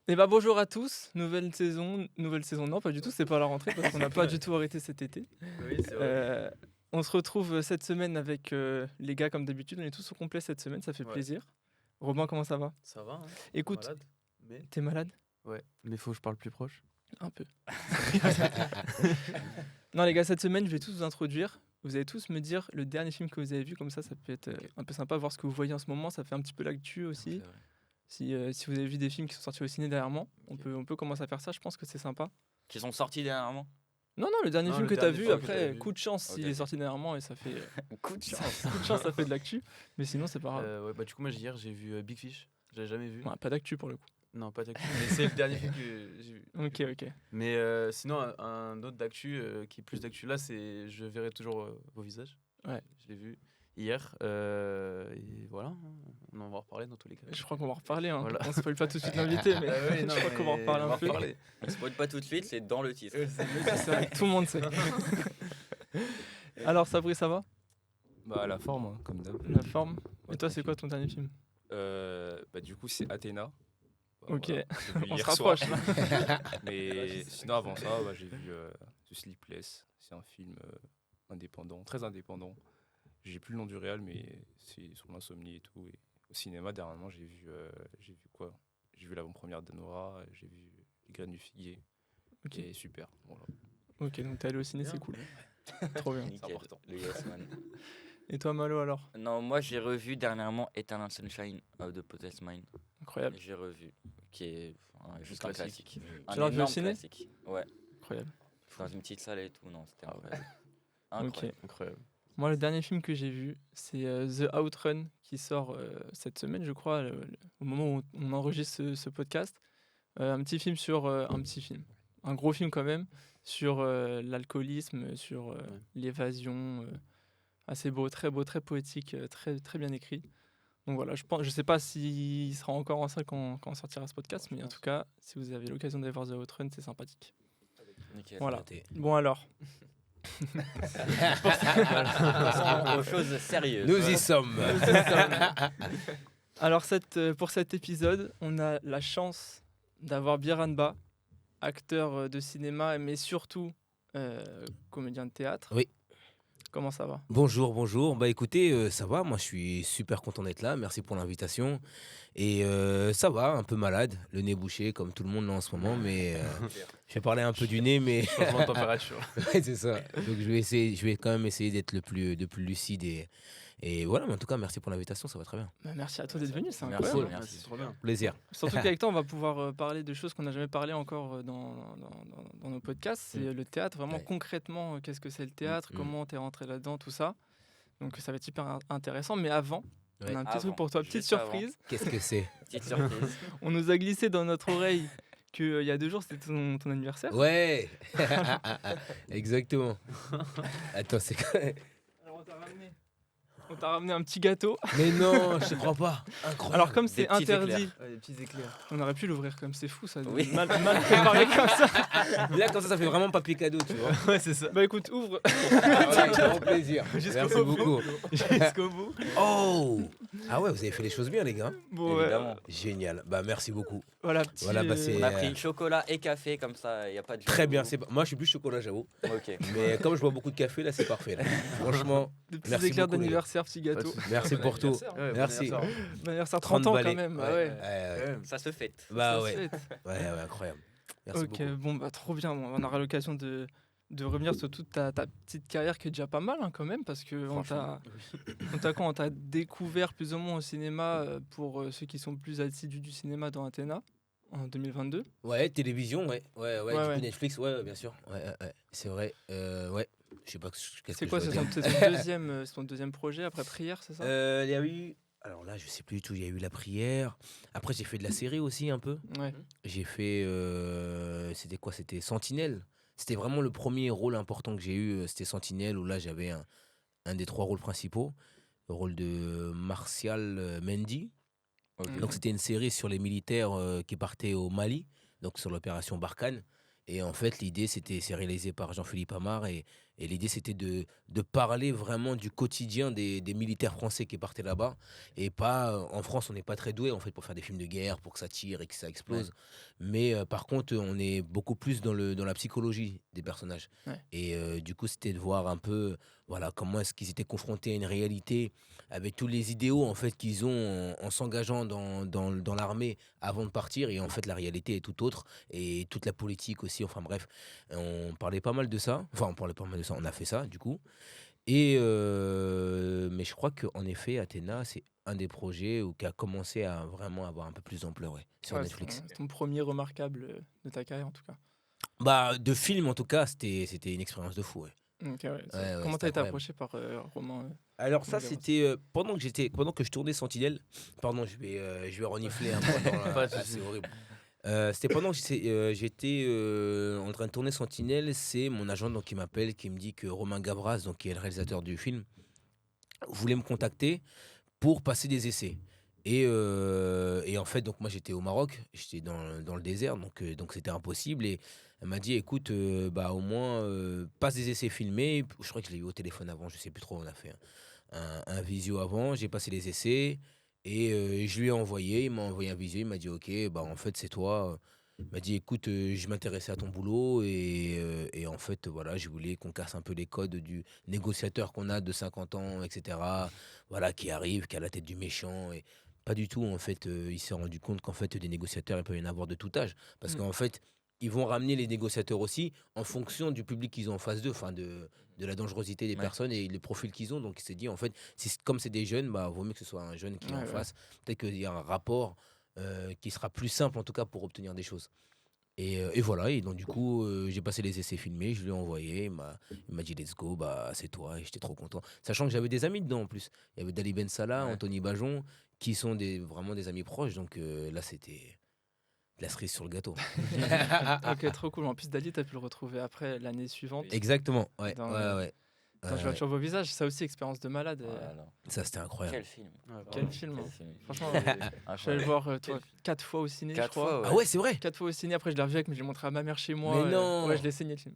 Et bah bonjour à tous, nouvelle saison non pas du tout, c'est pas la rentrée parce qu'on n'a pas du tout arrêté cet été. Oui, c'est vrai. On se retrouve cette semaine avec les gars comme d'habitude, on est tous au complet cette semaine, ça fait Ouais. plaisir. Robin, comment ça va? Ça va, hein? Écoute, Malade, mais t'es malade? ouais, mais faut que je parle plus proche. Un peu. Non les gars, cette semaine je vais tous vous introduire. Vous allez tous me dire le dernier film que vous avez vu, comme ça peut être Ok. un peu sympa, voir ce que vous voyez en ce moment, ça fait un petit peu l'actu aussi. C'est vrai. Si vous avez vu des films qui sont sortis au ciné dernièrement, Ok. on peut commencer à faire ça, je pense que c'est sympa. Qui sont sortis dernièrement. Non, le dernier Non, film le que t'as dernier vu, film que après, t'avais vu. coup de chance s'il Ok. est sorti dernièrement et ça fait. Coup de chance. Coup de chance, ça fait de l'actu. Mais sinon, c'est pas grave. Ouais, bah du coup, moi hier j'ai vu Big Fish. J'avais jamais vu. Ouais, pas d'actu pour le coup. Non, pas d'actu, mais c'est le dernier film que j'ai vu. Ok. Mais sinon, un autre d'actu qui est plus d'actu là, c'est Je verrai toujours vos visages. Ouais. Je l'ai vu hier. Et voilà, hein, on en va en reparler dans tous les cas. Je crois qu'on va en reparler. Hein. Voilà. On spoil pas tout de suite l'invité, mais Ah ouais, je non, crois qu'on va en mais reparler on va un peu. reparler. On spoil pas tout de suite, c'est dans le titre. C'est vrai, tout le monde sait. Alors, Sabri, ça va? Bah la forme, hein, comme d'hab. La forme? Et toi, c'est quoi ton dernier film? Bah du coup c'est Athéna. Bah, Ok, voilà, j'ai vu on se hier soir. rapproche là. Mais sinon avant ça, bah, j'ai vu The Sleepless. C'est un film indépendant, très indépendant. J'ai plus le nom du réal, mais c'est sur l'insomnie et tout. Et au cinéma dernièrement, j'ai vu quoi? J'ai vu l'avant-première d'Anora, j'ai vu Les Graines du Figuier. Ok. Et super. Voilà. Ok, donc t'es allé au ciné, c'est cool. Trop bien. Nickel, important. le Yes Man. Et toi, Malo, alors? Non, moi j'ai revu dernièrement Eternal Sunshine of the Spotless Mind. Incroyable. J'ai revu, qui est juste un classique. classique. Tu l'as revu au énorme ciné? classique. Ouais, Incroyable. dans une petite salle et tout, non, c'était Ah ouais. incroyable. Ok. Incroyable. Incroyable. Moi, le dernier film que j'ai vu, c'est The Outrun qui sort cette semaine, je crois, au moment où on enregistre ce podcast. Un petit film sur un gros film quand même, sur l'alcoolisme, sur l'évasion. Assez beau, très poétique, très bien écrit. Donc voilà, je sais pas s'il sera encore en salle quand on sortira ce podcast, mais en tout cas, si vous avez l'occasion d'aller voir The Outrun, c'est sympathique. Nickel. Voilà. Noté. Bon alors. Passons aux choses sérieuses. Nous y sommes. Alors pour cet épisode, on a la chance d'avoir Biranba, acteur de cinéma, mais surtout comédien de théâtre. Oui. Comment ça va? Bonjour. Bah écoutez, ça va, moi je suis super content d'être là, merci pour l'invitation. Et ça va, un peu malade, le nez bouché comme tout le monde là en ce moment, mais je vais parler un peu du nez, mais Changement de température. ouais, c'est ça. Donc je vais quand même essayer d'être le plus lucide et voilà, mais en tout cas merci pour l'invitation, ça va très bien. Bah, merci à toi d'être venu, c'est Merci. incroyable. Merci. C'est trop bien. Plaisir. Surtout qu'avec toi, on va pouvoir parler de choses qu'on n'a jamais parlé encore dans nos podcasts. C'est le théâtre, vraiment Ouais. concrètement, qu'est-ce que c'est le théâtre, Mm. comment t'es rentré là-dedans, tout ça. Donc ça va être super intéressant. Mais avant, on Ouais. a un petit Avant, truc pour toi, petite juste avant. surprise. Qu'est-ce que c'est? Petite surprise. On nous a glissé dans notre oreille qu'il y a 2 jours, c'était ton anniversaire. Ouais. Exactement. Attends, c'est quoi? Alors on t'a ramené un petit gâteau. Mais non, je te crois pas. Incroyable. Alors comme c'est Des petits interdit, éclairs. Des petits éclairs. on aurait pu l'ouvrir comme c'est fou ça. Oui. Mal préparé comme ça. Là, comme ça fait vraiment papier cadeau, tu vois. Ouais, c'est ça. Bah écoute, ouvre Avec grand plaisir. Merci beaucoup. jusqu'au bout. Oh. Ah ouais, vous avez fait les choses bien, les gars. Bon, ouais, Évidemment. Génial. Bah merci beaucoup. voilà, petit, Voilà, bah, c'est- On a pris chocolat et café, comme ça, il n'y a pas de. Très bien. Moi, je suis plus chocolat, j'avoue. Ok. Mais comme je bois beaucoup de café, là, c'est parfait. Là. Franchement, des petits merci éclairs beaucoup, les gars. d'anniversaire, petit gâteau. merci pour tout. Bon Merci. anniversaire, 30 30 ans balais. quand même. Ouais, Ah ouais. ouais. Ça se fête. Bah Ça se ouais. fête. Ouais, incroyable. Merci Ok, beaucoup. bon bah trop bien. Bon, on aura l'occasion de revenir sur toute ta petite carrière qui est déjà pas mal hein, quand même parce que on t'a découvert plus ou moins au cinéma pour ceux qui sont plus assidus du cinéma dans Athéna en 2022. Ouais, télévision, ouais. Du ouais. coup, Netflix, ouais, bien sûr. Ouais. C'est vrai. Ouais. Je sais pas qu'est-ce C'est que quoi, je c'est dois dire. c'est ton deuxième projet après Prière, c'est ça? Il y a eu. Alors là, je sais plus du tout. Il y a eu la prière. Après, j'ai fait de la série aussi un peu. Ouais. J'ai fait. C'était quoi? C'était Sentinelle. C'était vraiment le premier rôle important que j'ai eu. C'était Sentinelle, où là, j'avais un des 3 rôles principaux. Le rôle de Martial Mendy. Ok. Donc, c'était une série sur les militaires qui partaient au Mali, donc sur l'opération Barkhane. Et en fait, l'idée, c'est réalisé par Jean-Philippe Amar. Et Et l'idée, c'était de parler vraiment du quotidien des militaires français qui partaient là-bas. Et pas, en France, on n'est pas très doué en fait pour faire des films de guerre, pour que ça tire et que ça explose. Mais par contre, on est beaucoup plus dans la psychologie des personnages. Ouais. Et du coup, c'était de voir un peu, voilà, comment est-ce qu'ils étaient confrontés à une réalité avec tous les idéaux en fait qu'ils ont en s'engageant dans l'armée avant de partir. Et en fait, la réalité est tout autre et toute la politique aussi. Enfin bref, on parlait pas mal de ça. Enfin, on parlait pas mal de ça. On a fait ça du coup. Et mais je crois qu'en effet, Athéna, c'est un des projets qui a commencé à vraiment avoir un peu plus d'ampleur sur Ouais, Netflix. c'est ton premier remarquable de ta carrière en tout cas. Bah, de film en tout cas, c'était une expérience de fou. Ouais. Ok, ouais, Ouais, comment c'était t'as été incroyable. approché par Romain Alors ça, Gavras c'était pendant que je tournais Sentinelle. Pardon, je vais renifler un peu. Pas de Ah, souci. c'est horrible. C'était pendant que j'étais en train de tourner Sentinelle, c'est mon agent donc, qui m'appelle, qui me dit que Romain Gavras, donc, qui est le réalisateur du film, voulait me contacter pour passer des essais. Et en fait, donc moi j'étais au Maroc, j'étais dans le désert, donc c'était impossible. Et elle m'a dit, écoute, bah au moins passe des essais filmés. Je crois que je l'ai eu au téléphone avant, je sais plus trop. On a fait un visio avant, j'ai passé les essais et je lui ai envoyé. Il m'a envoyé un visio, il m'a dit, ok, bah en fait c'est toi. Il m'a dit, écoute, je m'intéressais à ton boulot et en fait, voilà, je voulais qu'on casse un peu les codes du négociateur qu'on a de 50 ans, etc. Voilà, qui arrive, qui a la tête du méchant. Et pas du tout, en fait, il s'est rendu compte qu'en fait, des négociateurs, il peut y en avoir de tout âge. Parce Mm. qu'en fait, ils vont ramener les négociateurs aussi en fonction du public qu'ils ont en face d'eux, enfin de la dangerosité des Ouais. personnes et le profil qu'ils ont. Donc, il s'est dit, en fait, comme c'est des jeunes, bah, vaut mieux que ce soit un jeune qui est en Ouais, ouais. face. Peut-être qu'il y a un rapport qui sera plus simple, en tout cas, pour obtenir des choses. Et voilà, et donc du coup, j'ai passé les essais filmés, je lui ai envoyé, il m'a dit let's go, bah c'est toi, et j'étais trop content. Sachant que j'avais des amis dedans en plus. Il y avait Dali Ben Salah, Ouais. Anthony Bajon, qui sont vraiment des amis proches, donc là c'était de la cerise sur le gâteau. Ok, trop cool. En plus, Dali, t'as pu le retrouver après l'année suivante. Exactement, ouais, Dans, ouais, ouais. Quand je vois sur vos visages, ça aussi, expérience de malade. Oh là là. Ça c'était incroyable. Quel film. Quel film, Quel hein. film. Franchement, je suis allé Incroyable. le voir 4 fois au ciné, je 4 crois. fois, ouais. Ah ouais, c'est vrai. 4 fois au ciné, après je l'ai revu avec, mais j'ai montré à ma mère chez moi. Mais non. Ouais, je l'ai saigné le film.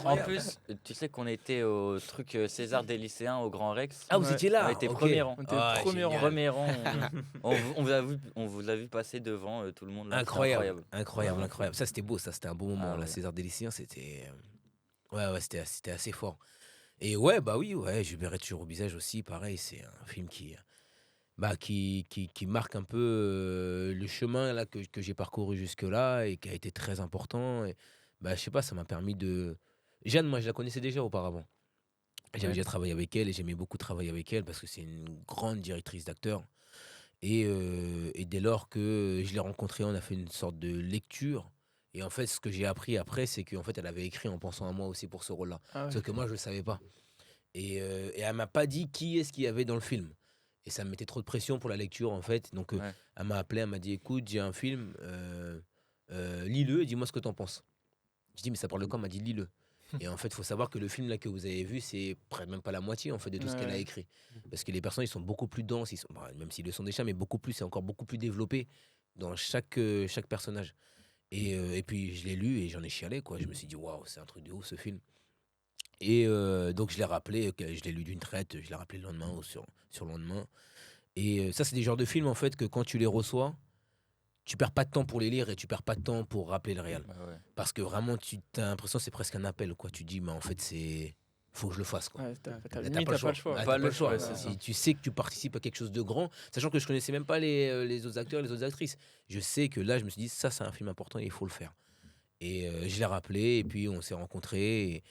En plus, tu sais qu'on était au truc César des lycéens au Grand Rex. Ah, vous Ouais. étiez là. On était ok. premier rang. On était Ah, premier rang. génial. Premier rang. On vous a vu passer devant tout le monde. Là. Incroyable, C'était incroyable, Ouais. incroyable. Ça c'était beau, ça c'était un beau moment. Ah La ouais. César des lycéens, c'était ouais, c'était assez fort. Et ouais, bah oui, ouais, je verrai toujours au visage aussi. Pareil, c'est un film qui marque un peu le chemin là que j'ai parcouru jusque-là et qui a été très important. Et bah, je sais pas, ça m'a permis de. Jeanne, moi, je la connaissais déjà auparavant. J'avais Ouais. déjà travaillé avec elle et j'aimais beaucoup travailler avec elle parce que c'est une grande directrice d'acteurs. Et dès lors que je l'ai rencontrée, on a fait une sorte de lecture. Et en fait, ce que j'ai appris après, c'est qu'en fait, elle avait écrit en pensant à moi aussi pour ce rôle-là. Ah ouais. Sauf que moi, je le savais pas. Et elle m'a pas dit qui est-ce qu'il y avait dans le film. Et ça me mettait trop de pression pour la lecture, en fait. Donc, Ouais. elle m'a appelé, elle m'a dit, écoute, j'ai un film, lis-le et dis-moi ce que t'en penses. Je dis, mais ça parle de quoi? Elle m'a dit, lis-le. Et en fait, il faut savoir que le film là que vous avez vu, c'est même pas la moitié en fait de tout ce qu'elle a Ouais. écrit. Parce que les personnages ils sont beaucoup plus denses, même s'ils le sont déjà, mais beaucoup plus, c'est encore beaucoup plus développé dans chaque personnage. Et puis je l'ai lu et j'en ai chialé quoi. Je me suis dit waouh, c'est un truc de ouf ce film. Et donc je l'ai rappelé, je l'ai lu d'une traite, je l'ai rappelé le lendemain ou sur le lendemain. Et ça c'est des genres de films en fait que quand tu les reçois, tu perds pas de temps pour les lire et tu perds pas de temps pour rappeler le réel. Ouais. Parce que vraiment, tu as l'impression que c'est presque un appel, quoi. Tu dis, mais en fait, faut que je le fasse, quoi. Ouais, t'as Là, limite, t'as pas le choix. Là, Pas t'as le pas le choix. choix, c'est ça. Si tu sais que tu participes à quelque chose de grand, sachant que je connaissais même pas les autres acteurs, les autres actrices. Je sais que là, je me suis dit, ça, c'est un film important et il faut le faire. Et je l'ai rappelé, et puis on s'est rencontrés,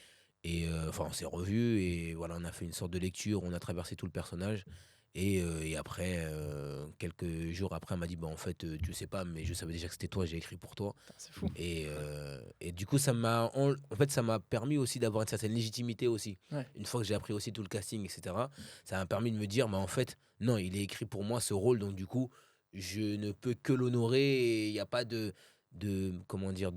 enfin, on s'est revus, et voilà, on a fait une sorte de lecture, on a traversé tout le personnage. Et après, quelques jours après, elle m'a dit, bah, en fait, tu sais pas, mais je savais déjà que c'était toi, j'ai écrit pour toi. Putain, c'est fou. Et du coup, ça m'a permis aussi d'avoir une certaine légitimité aussi. Ouais. Une fois que j'ai appris aussi tout le casting, etc., ça m'a permis de me dire, bah, en fait, non, il est écrit pour moi ce rôle, donc du coup, je ne peux que l'honorer et il n'y a pas comment dire,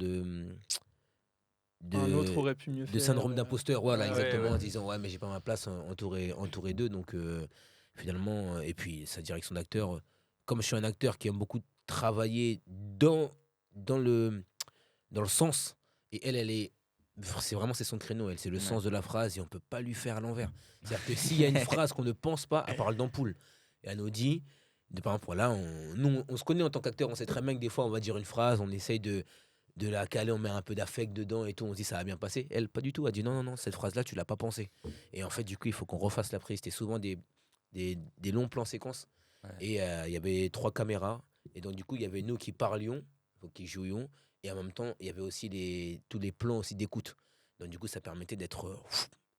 Un autre aurait pu mieux de faire. syndrome d'imposteur, voilà, Ouais, exactement, ouais. en disant, ouais, mais j'ai pas ma place entouré d'eux, donc finalement, et puis sa direction d'acteur, comme je suis un acteur qui aime beaucoup travailler dans le sens, et elle est c'est son créneau, elle, c'est le sens de la phrase et on peut pas lui faire à l'envers. C'est-à-dire que s'il y a une phrase qu'on ne pense pas, elle parle d'ampoule. Et elle nous dit, par exemple, voilà, nous, on se connaît en tant qu'acteur, on sait très bien que des fois, on va dire une phrase, on essaye de la caler, on met un peu d'affect dedans et tout, on se dit ça va bien passer. Elle, pas du tout, elle dit non, cette phrase-là, tu l'as pas pensée. Et en fait, du coup, il faut qu'on refasse la prise. C'était souvent des longs plans séquences. Ouais. Et il y avait 3 caméras. Et donc, du coup, il y avait nous qui parlions, qui jouions. Et en même temps, il y avait aussi tous les plans aussi d'écoute. Donc, du coup, ça permettait d'être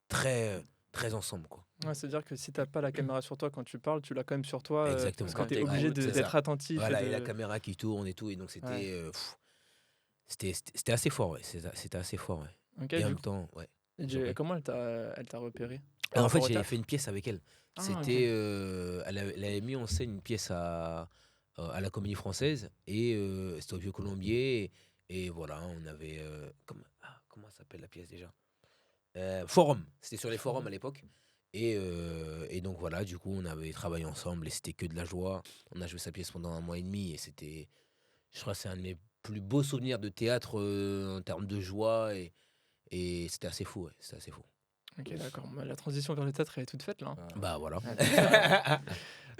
très, très ensemble, quoi. Ouais, c'est-à-dire que si t'as pas la caméra sur toi quand tu parles, tu l'as quand même sur toi. Exactement. Parce que t'es Quand obligé t'écoutes, c'est d'être ça. attentif. Voilà, et et la de- caméra qui tourne et tout. Et donc, c'était Ouais. c'était assez fort, ouais. C'était assez fort, ouais. Ok, Et en du même coup, temps, ouais. comment elle t'a repéré En par fait, rapport au j'ai théâtre fait une pièce avec elle. Ah, C'était, elle avait mis en scène une pièce à la Comédie Française et c'était au Vieux Colombier et voilà, on avait comment ça s'appelle la pièce déjà? Forum. C'était sur les forums à l'époque et donc voilà, du coup, on avait travaillé ensemble et c'était que de la joie. On a joué sa pièce pendant 1 mois et demi et c'était, je crois, que c'est un de mes plus beaux souvenirs de théâtre en termes de joie et c'était assez fou, ouais, c'était assez fou. Ok, d'accord. Bah, la transition vers le théâtre, elle est toute faite là. Bah voilà.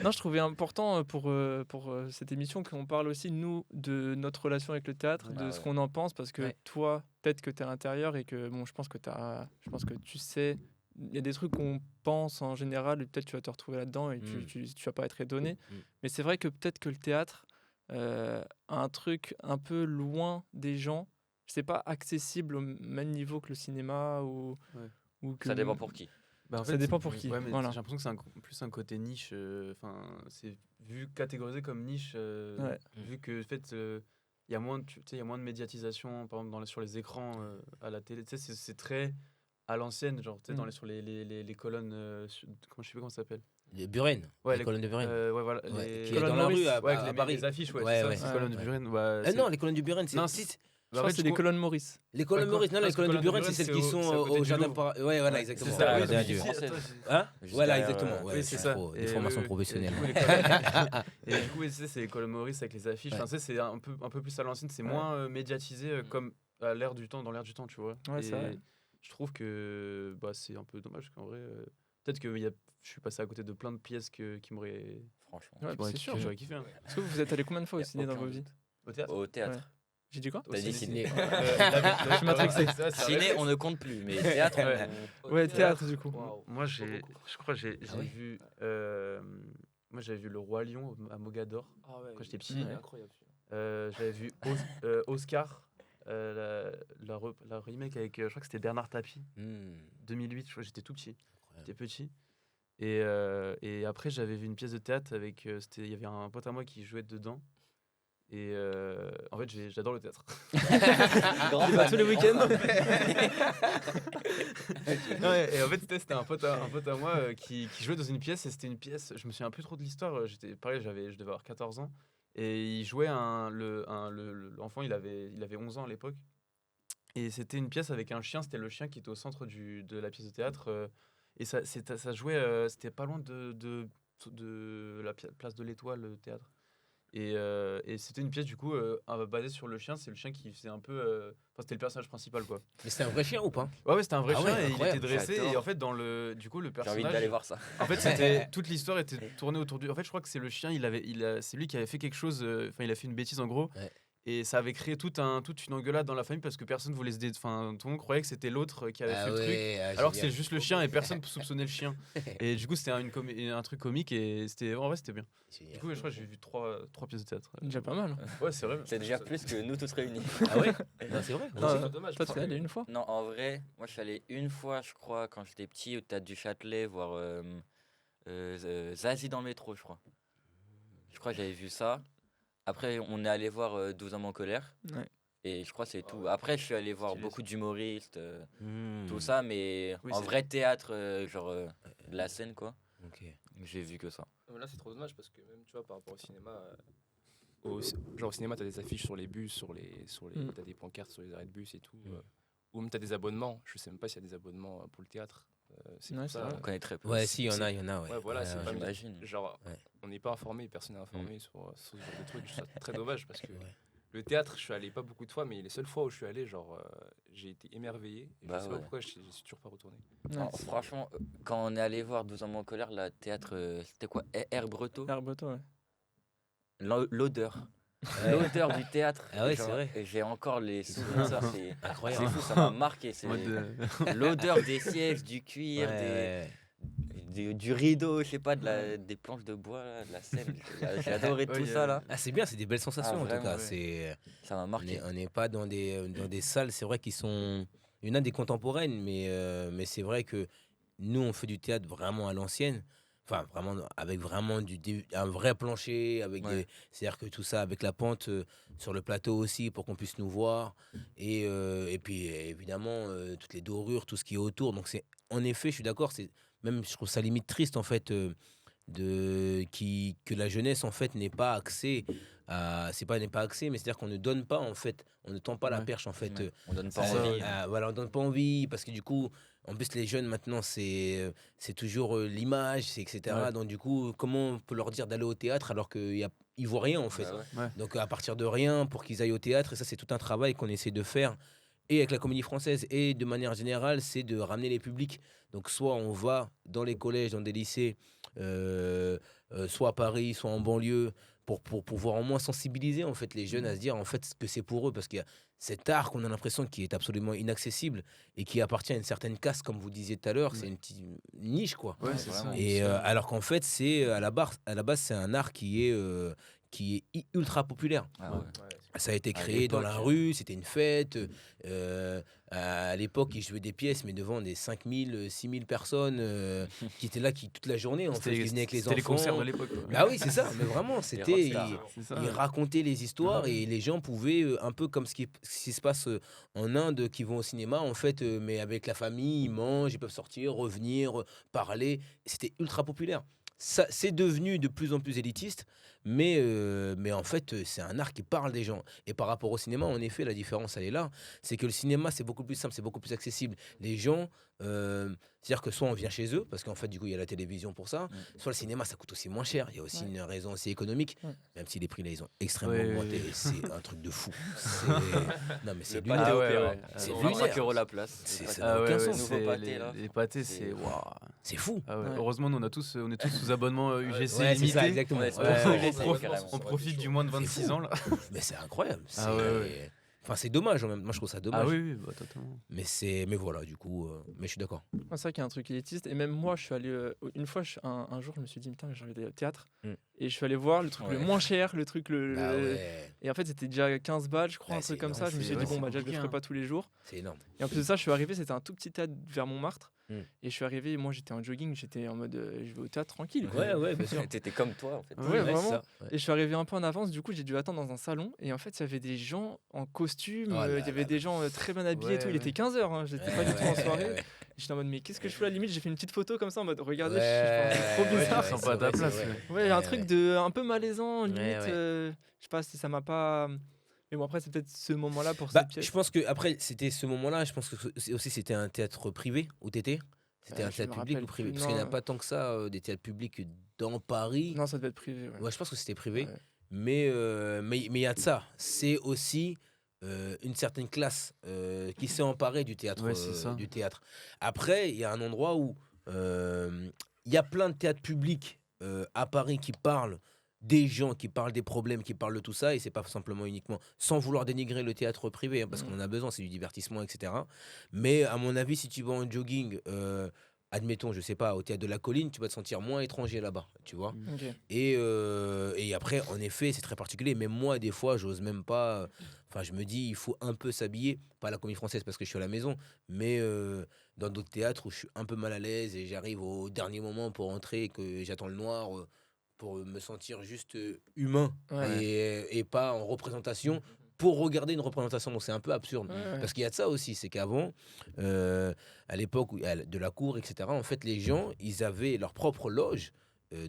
Non, je trouvais important pour cette émission qu'on parle aussi, nous, de notre relation avec le théâtre, de Ah ce ouais. qu'on en pense, parce que Ouais. toi, peut-être que tu es à l'intérieur et que, bon, je pense que tu sais, il y a des trucs qu'on pense en général et peut-être tu vas te retrouver là-dedans et tu vas pas être étonné. Mais c'est vrai que peut-être que le théâtre a un truc un peu loin des gens, c'est pas accessible au même niveau que le cinéma ou que... Ça dépend pour qui. Bah, en Ça fait, dépend pour qui, Ouais, mais voilà. j'ai l'impression que c'est plus un côté niche. Enfin, c'est vu catégorisé comme niche, Ouais. vu que en fait, il y a moins de, tu sais, il y a moins de médiatisation, par exemple sur les écrans à la télé. Tu sais, c'est très à l'ancienne, genre tu sais, Mm. sur les colonnes. Comment je sais pas comment ça s'appelle. Buren, Ouais, les colonnes de Buren. Ouais, voilà. Ouais, Les qui est Colonne dans la Maurice. rue à, Ouais, à avec Paris. les affiches, ouais, Ouais, c'est ça, ouais. c'est colonnes de Ouais. Buren. Ouais, Non, les colonnes du Buren, c'est. Non, si, Je crois que c'est les colonnes Maurice. les colonnes Ouais, Maurice, non, les parce que colonnes du colonnes Buren, de c'est Buren, celles qui c'est sont à côté au du jardin. Louvre. Ouais, voilà, Ouais, exactement. c'est ça, Ouais, oui, bien c'est sûr. ici. Hein Juste Voilà, derrière, exactement. Ouais, Oui, c'est c'est ça. trop. Et Des formations oui, professionnelles. Et du coup, les colonnes, et du coup, oui, c'est les colonnes Maurice avec les affiches. Ouais. Enfin, tu sais, c'est un peu plus à l'ancienne, c'est Ouais. moins médiatisé comme à l'ère du temps, dans l'ère du temps, tu vois. Ouais, c'est vrai. Et je trouve que bah, c'est un peu dommage qu'en vrai, peut-être que je suis passé à côté de plein de pièces qui m'auraient Franchement. Ouais, qui m'auraient- c'est sûr. que j'aurais kiffé. Hein. Est-ce que vous êtes allé combien de fois au Y a ciné dans aucun vos vies doute. Au théâtre. Au théâtre. Ouais. J'ai dit quoi T'as dit ciné. Je suis matrixé. Ciné, on ne compte plus, mais théâtre, Ouais. Ouais, théâtre du coup. Moi, je crois que j'ai Ah ouais vu. Moi, j'avais vu Le Roi Lion à Mogador quand j'étais petit. Ouais. Incroyable. J'avais vu Oscar, la remake avec, je crois que c'était Bernard Tapie, 2008. Je crois que j'étais tout petit. J'étais petit. Et après, j'avais vu une pièce de théâtre avec. Il y avait un pote à moi qui jouait dedans. Et en fait, j'adore le théâtre. Grand Tu vas fan. tous les week-ends Non, et en fait, c'était un pote à moi qui jouait dans une pièce. Et c'était une pièce, je me souviens plus trop de l'histoire. Pareil, je devais avoir 14 ans. Et il jouait l'enfant, il avait 11 ans à l'époque. Et c'était une pièce avec un chien. C'était le chien qui était au centre de la pièce de théâtre. Et ça jouait, c'était pas loin de la place de l'Étoile, le théâtre. Et c'était une pièce du coup basée sur le chien. C'est le chien qui faisait un peu. Enfin, c'était le personnage principal, quoi. Mais c'était un vrai chien ou pas? Ouais, c'était un vrai Ah chien ouais, et il incroyable. était dressé. J'adore. Et en fait, du coup, le J'ai personnage. envie d'aller voir ça. En fait, toute l'histoire était tournée autour du. En fait, je crois que c'est le chien. C'est lui qui avait fait quelque chose. Enfin, il a fait une bêtise en gros. Ouais. Et ça avait créé toute une engueulade dans la famille parce que personne voulait Enfin, tout le monde croyait que c'était l'autre qui avait fait le truc. Alors que c'était juste le chien et personne soupçonnait le chien. Et du coup, c'était un truc comique et en vrai, c'était bien. Du coup, je crois que j'ai vu trois pièces de théâtre. Déjà pas mal. Ouais, c'est vrai. C'est déjà plus que nous tous réunis. Ah ouais? Non, c'est vrai. Non, C'est dommage. toi, tu es allé une fois Non, en vrai, moi je suis allé une fois, je crois, quand j'étais petit, au théâtre du Châtelet, voir Zazie dans le métro, je crois. Je crois que j'avais vu ça. Après, on est allé voir 12 hommes en colère. Ouais. Et je crois que c'est tout. Après, je suis allé voir Stylé, beaucoup d'humoristes, Hmm. tout ça, mais Oui, en c'est- vrai théâtre, de la scène, quoi. Ok. J'ai vu que ça. Non, mais là, c'est trop dommage parce que même, tu vois, par rapport au cinéma, genre au cinéma, t'as des affiches sur les bus, Mm. t'as des pancartes sur les arrêts de bus et tout. Ou même t'as des abonnements. Je sais même pas s'il y a des abonnements pour le théâtre. C'est Ouais, pour c'est ça. vrai. On connaît très peu. Ouais, si, il y en a, ouais. Ouais, voilà, c'est pas J'imagine. Genre, Ouais. on n'est pas informé, personne n'est informé sur ce genre de trucs. Je trouve ça très dommage parce que Ouais. Le théâtre, je suis allé pas beaucoup de fois, mais les seules fois où je suis allé, genre, j'ai été émerveillé. Et Bah je sais pas ouais. pourquoi, j'y suis toujours pas retourné. Ouais, Alors, franchement, quand on est allé voir 12 ans en colère, la théâtre, c'était quoi? Air Breton? Air Breton, ouais. L'odeur. Ouais. L'odeur du théâtre. Ah ouais, genre, c'est vrai. et j'ai encore les souvenirs de ça. C'est Incroyable. fou, ça m'a marqué. C'est En mode, l'odeur des sièges, du cuir, Ouais. du rideau, je sais pas, des planches de bois, là, de la scène. J'ai adoré Ouais, tout y a- ça là. Ah, c'est bien, c'est des belles sensations en tout vraiment, cas. ouais. C'est, Ça m'a on marqué. n'est on n'est pas dans des salles, c'est vrai, qui sont. Il y en a des contemporaines, mais c'est vrai que nous, on fait du théâtre vraiment à l'ancienne. Enfin, vraiment, avec vraiment un vrai plancher, avec Ouais. c'est-à-dire que tout ça, avec la pente sur le plateau aussi, pour qu'on puisse nous voir. Et puis, évidemment, toutes les dorures, tout ce qui est autour. Donc, en effet, je suis d'accord, même, je trouve ça limite triste, en fait, que la jeunesse, en fait, n'ait pas accès n'est pas accès, mais c'est-à-dire qu'on ne donne pas, en fait, on ne tend pas la Ouais. perche, en fait. Ouais. On donne pas c'est ça, envie. ouais. Voilà, on donne pas envie, parce que du coup, en plus, les jeunes, maintenant, c'est toujours l'image, etc. Ouais. Donc, du coup, comment on peut leur dire d'aller au théâtre alors qu'ils ne voient rien, en fait. Bah ouais. Ouais. Donc, à partir de rien, pour qu'ils aillent au théâtre, et ça, c'est tout un travail qu'on essaie de faire, et avec la comédie française, et de manière générale, c'est de ramener les publics. Donc, soit on va dans les collèges, dans des lycées, soit à Paris, soit en banlieue, pour pouvoir au moins sensibiliser, en fait, les jeunes à se dire, en fait, que c'est pour eux, parce qu'il y a cet art qu'on a l'impression qui est absolument inaccessible et qui appartient à une certaine caste, comme vous disiez tout à l'heure, c'est une petite niche, quoi. Ouais, Ouais, c'est vraiment. ça. Et alors qu'en fait, c'est à la base, c'est un art qui est ultra populaire. Ah ouais. Ça a été À créé dans la l'époque, rue, c'était une fête. À l'époque, ils jouaient des pièces, mais devant des 5000, 6000 personnes qui étaient là toute la journée, en fait, qui venaient avec les C'était enfants. les concerts de l'époque. quoi. Ah oui, c'est ça, mais vraiment, c'était. rockstars. C'est ça. Ils racontaient les histoires Ah ouais. et les gens pouvaient, un peu comme ce qui se passe en Inde, qui vont au cinéma, en fait, mais avec la famille, ils mangent, ils peuvent sortir, revenir, parler. C'était ultra populaire. Ça, c'est devenu de plus en plus élitiste, mais en fait, c'est un art qui parle des gens. Et par rapport au cinéma, en effet, la différence, elle est là. C'est que le cinéma, c'est beaucoup plus simple, c'est beaucoup plus accessible. Les gens, c'est-à-dire que soit on vient chez eux, parce qu'en fait, du coup, il y a la télévision pour ça, soit le cinéma, ça coûte aussi moins cher. Il y a aussi une raison aussi économique, même si les prix, là, ils ont extrêmement Ouais, augmenté. ouais. Et c'est un truc de fou. Non, mais c'est Le lunaire. pâté Ah ouais, opéra. ouais. C'est 25 lunaire. € la place. C'est- Le ça pâté. n'a Ah aucun ouais, sens. Nouveau c'est pâté, là. les pâtés, C'est- c'est waouh. C'est fou. Ah ouais. Ouais. Heureusement, nous, on est tous sous abonnement UGC Ouais, c'est limité. ça, exactement. Ouais, c'est Ouais, pour ça, on, UGC, profite- carrément. on profite du moins de 26 ans là. Mais c'est incroyable. Ah ouais, Enfin, c'est dommage, en même. Moi, je trouve ça dommage. Ah oui, oui, bah, totalement. Mais voilà, du coup, mais je suis d'accord. Ouais, c'est vrai qu'il y a un truc élitiste. Et même moi, je suis allé. Une fois, un jour, je me suis dit, putain, j'ai envie d'aller au théâtre. Mm. Et je suis allé voir le truc le Ouais. moins cher, le truc Bah ouais, Et en fait, c'était déjà 15 balles, je crois, Ouais, un truc c'est comme ça. énorme, Je me suis c'est- dit, ouais, bon, c'est bah, déjà, je le compliqué, ferai hein. pas tous les jours. c'est énorme. Et en plus de ça, je suis arrivé, c'était un tout petit théâtre vers Montmartre. Mm. Et je suis arrivé, moi, j'étais en jogging, j'étais en mode, je vais au théâtre tranquille. quoi. Ouais, bien sûr. T'étais comme toi en fait. Ouais, c'est vraiment. ça, ouais. Et je suis arrivé un peu en avance, du coup, j'ai dû attendre dans un salon. Et en fait, il y avait des gens en costume, Oh là il y avait là des gens très bien habillés et tout. Ouais, Il était ouais. 15h, hein, j'étais pas Ouais, du tout en ouais, soirée. ouais. J'étais en mode, mais qu'est-ce que je fais à la limite? J'ai fait une petite photo comme ça en mode, regardez, Ouais, c'est trop ouais, bizarre. tu te sens c'est pas à ta vrai, place, c'est vrai. Ouais, il y a un Ouais, truc ouais. de un peu malaisant, limite. Ouais. Je sais pas si ça m'a pas. Mais bon, après, c'est peut-être ce moment-là pour Bah, cette pièce. je pense que après c'était ce moment-là. Je pense que c'était un théâtre privé où t'étais. C'était un Je théâtre me public ou rappelle privé plus, parce qu'il n'y en a non. pas tant que ça des théâtres publics dans Paris. Non, ça devait être privé. Ouais. Ouais, je pense que c'était privé. Ouais. Mais il y a de ça. C'est aussi une certaine classe qui s'est emparée du théâtre. Ouais, c'est ça. Du théâtre. Après, il y a un endroit où il y a plein de théâtres publics à Paris qui parlent des gens, qui parlent des problèmes, qui parlent de tout ça, et c'est pas simplement uniquement, sans vouloir dénigrer le théâtre privé, hein, parce qu'on en a besoin, c'est du divertissement, etc. Mais à mon avis, si tu vas en jogging, admettons, je sais pas, au théâtre de la Colline, tu vas te sentir moins étranger là-bas, tu vois. Ok. Et après, en effet, c'est très particulier. Même moi, des fois, j'ose même pas. Enfin, je me dis, il faut un peu s'habiller. Pas à la Comédie Française parce que je suis à la maison, mais dans d'autres théâtres où je suis un peu mal à l'aise et j'arrive au dernier moment pour entrer et que j'attends le noir pour me sentir juste humain Ouais. et pas en représentation pour regarder une représentation. Donc c'est un peu absurde. Ouais. Parce qu'il y a de ça aussi, c'est qu'avant, à l'époque de la cour, etc., en fait, les gens, ils avaient leur propre loge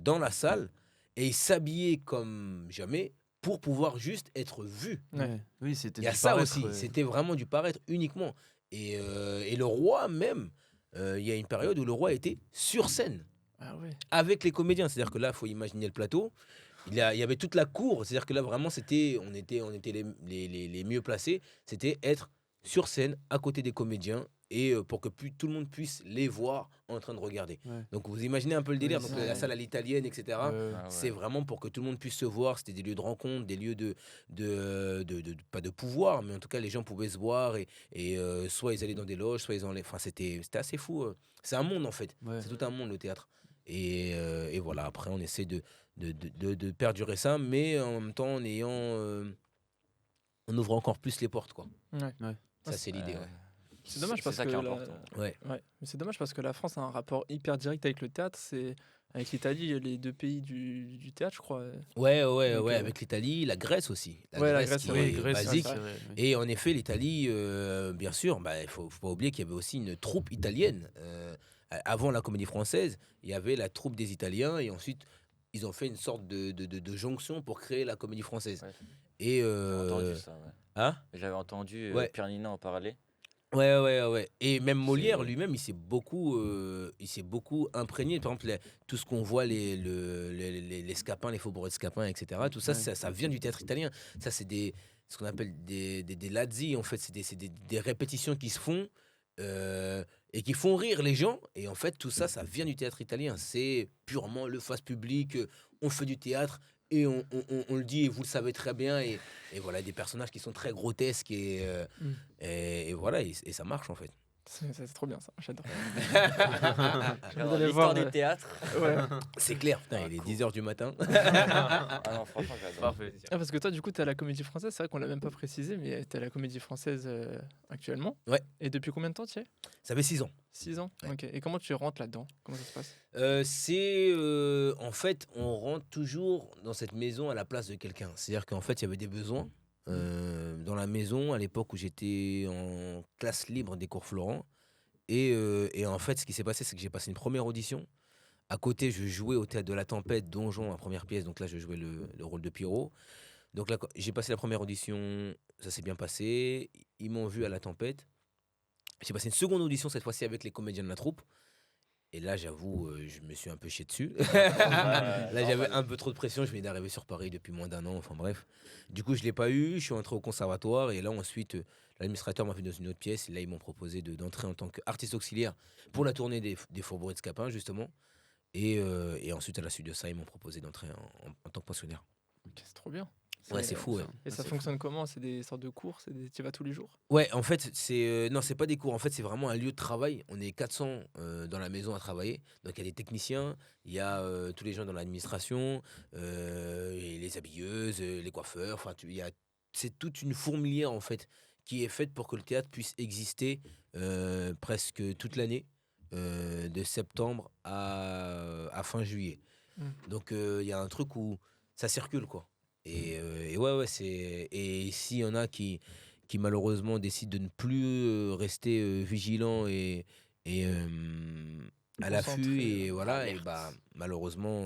dans la salle et ils s'habillaient comme jamais pour pouvoir juste être vus. Ouais. Oui, c'était Il y a du ça paraître, aussi, ouais. c'était vraiment du paraître uniquement. Et le roi même, il y a une période où le roi était sur scène Ah ouais. avec les comédiens. C'est-à-dire que là, il faut imaginer le plateau. Il y avait toute la cour, c'est-à-dire que là vraiment on était les mieux placés, c'était être sur scène à côté des comédiens et pour que tout le monde puisse les voir en train de regarder. Ouais. Donc vous imaginez un peu le délire, Ouais, donc c'est la ça. salle à l'italienne, etc. Ah C'est ouais. vraiment pour que tout le monde puisse se voir, c'était des lieux de rencontre, des lieux pas de pouvoir, mais en tout cas les gens pouvaient se voir et soit ils allaient dans des loges, soit ils allaient... Enfin c'était assez fou. C'est un monde en fait, Ouais. c'est tout un monde le théâtre. Et voilà, après on essaie de perdurer ça, mais en même temps on ouvre encore plus les portes, quoi. Ouais. Ça, c'est l'idée, ouais. C'est dommage parce ça que qui est la- important. Ouais. Ouais, mais c'est dommage parce que la France a un rapport hyper direct avec le théâtre. C'est avec l'Italie, les deux pays du théâtre, je crois. Donc, Avec l'Italie, la Grèce aussi. Ouais, la Grèce Grèce, qui oui, est Grèce, c'est basique. vrai, oui. Et en effet, l'Italie, bien sûr, il faut pas oublier qu'il y avait aussi une troupe italienne. Avant la Comédie Française, il y avait la troupe des Italiens et ensuite, ils ont fait une sorte de jonction pour créer la Comédie Française. Ouais. Et J'avais entendu ça, ouais. hein? J'avais entendu Ouais. Pierre Nina en parler. Ouais. Et même Molière C'est- lui-même, il s'est beaucoup imprégné. Par exemple, tout ce qu'on voit, les scapins, les faubourgs de scapins, etc. Tout ça, Ouais. ça vient du théâtre italien. Ça, c'est ce qu'on appelle des lazzi, en fait. C'est des répétitions qui se font et qui font rire les gens. Et en fait, tout ça, ça vient du théâtre italien. C'est purement le face public. On fait du théâtre. Et on le dit, et vous le savez très bien. Et voilà, des personnages qui sont très grotesques. Et voilà, et ça marche en fait. C'est trop bien ça, j'adore. Alors, d'aller l'histoire voir, du théâtre. Ouais. C'est clair, putain, Ah, il est cool. 10h du matin. Ah non, franchement, j'adore. Parfait. Ah, parce que toi, du coup, t'es à la Comédie Française. C'est vrai qu'on l'a même pas précisé, mais t'es à la Comédie Française actuellement. Ouais. Et depuis combien de temps tu y es? Ça fait 6 ans. 6 ans. Ouais. Ok. Et comment tu rentres là-dedans? Comment ça se passe? En fait, on rentre toujours dans cette maison à la place de quelqu'un. C'est-à-dire qu'en fait, il y avait des besoins. Dans la maison, à l'époque où j'étais en classe libre des cours Florent. Et en fait, ce qui s'est passé, c'est que j'ai passé une première audition. À côté, je jouais au Théâtre de la Tempête, Donjon, la première pièce. Donc là, je jouais le rôle de Pierrot. Donc là, j'ai passé la première audition, ça s'est bien passé. Ils m'ont vu à la Tempête. J'ai passé une seconde audition, cette fois-ci avec les comédiens de la troupe. Et là, j'avoue, je me suis un peu chié dessus. Là, j'avais un peu trop de pression. Je venais d'arriver sur Paris depuis moins d'1 an. Enfin bref. Du coup, je ne l'ai pas eu. Je suis entré au conservatoire. Et là, ensuite, l'administrateur m'a fait dans une autre pièce. Et là, ils m'ont proposé d'entrer en tant qu'artiste auxiliaire pour la tournée des Faubourgs de Scapin, justement. Et ensuite, à la suite de ça, ils m'ont proposé d'entrer en tant que pensionnaire. Ok, c'est trop bien. Ouais, c'est fou, ouais. Et ça fonctionne comment? C'est des sortes de cours? Tu y vas tous les jours? Ouais, en fait, non, c'est pas des cours. En fait, c'est vraiment un lieu de travail. On est 400 dans la maison à travailler. Donc, il y a des techniciens, il y a tous les gens dans l'administration, et les habilleuses, les coiffeurs. Enfin, c'est toute une fourmilière, en fait, qui est faite pour que le théâtre puisse exister presque toute l'année, de septembre à fin juillet. Donc, il y a un truc où ça circule, quoi. Et ouais, et s'il y en a qui malheureusement décident de ne plus rester vigilants et à l'affût, Concentrés, et voilà, et alerte. bah malheureusement,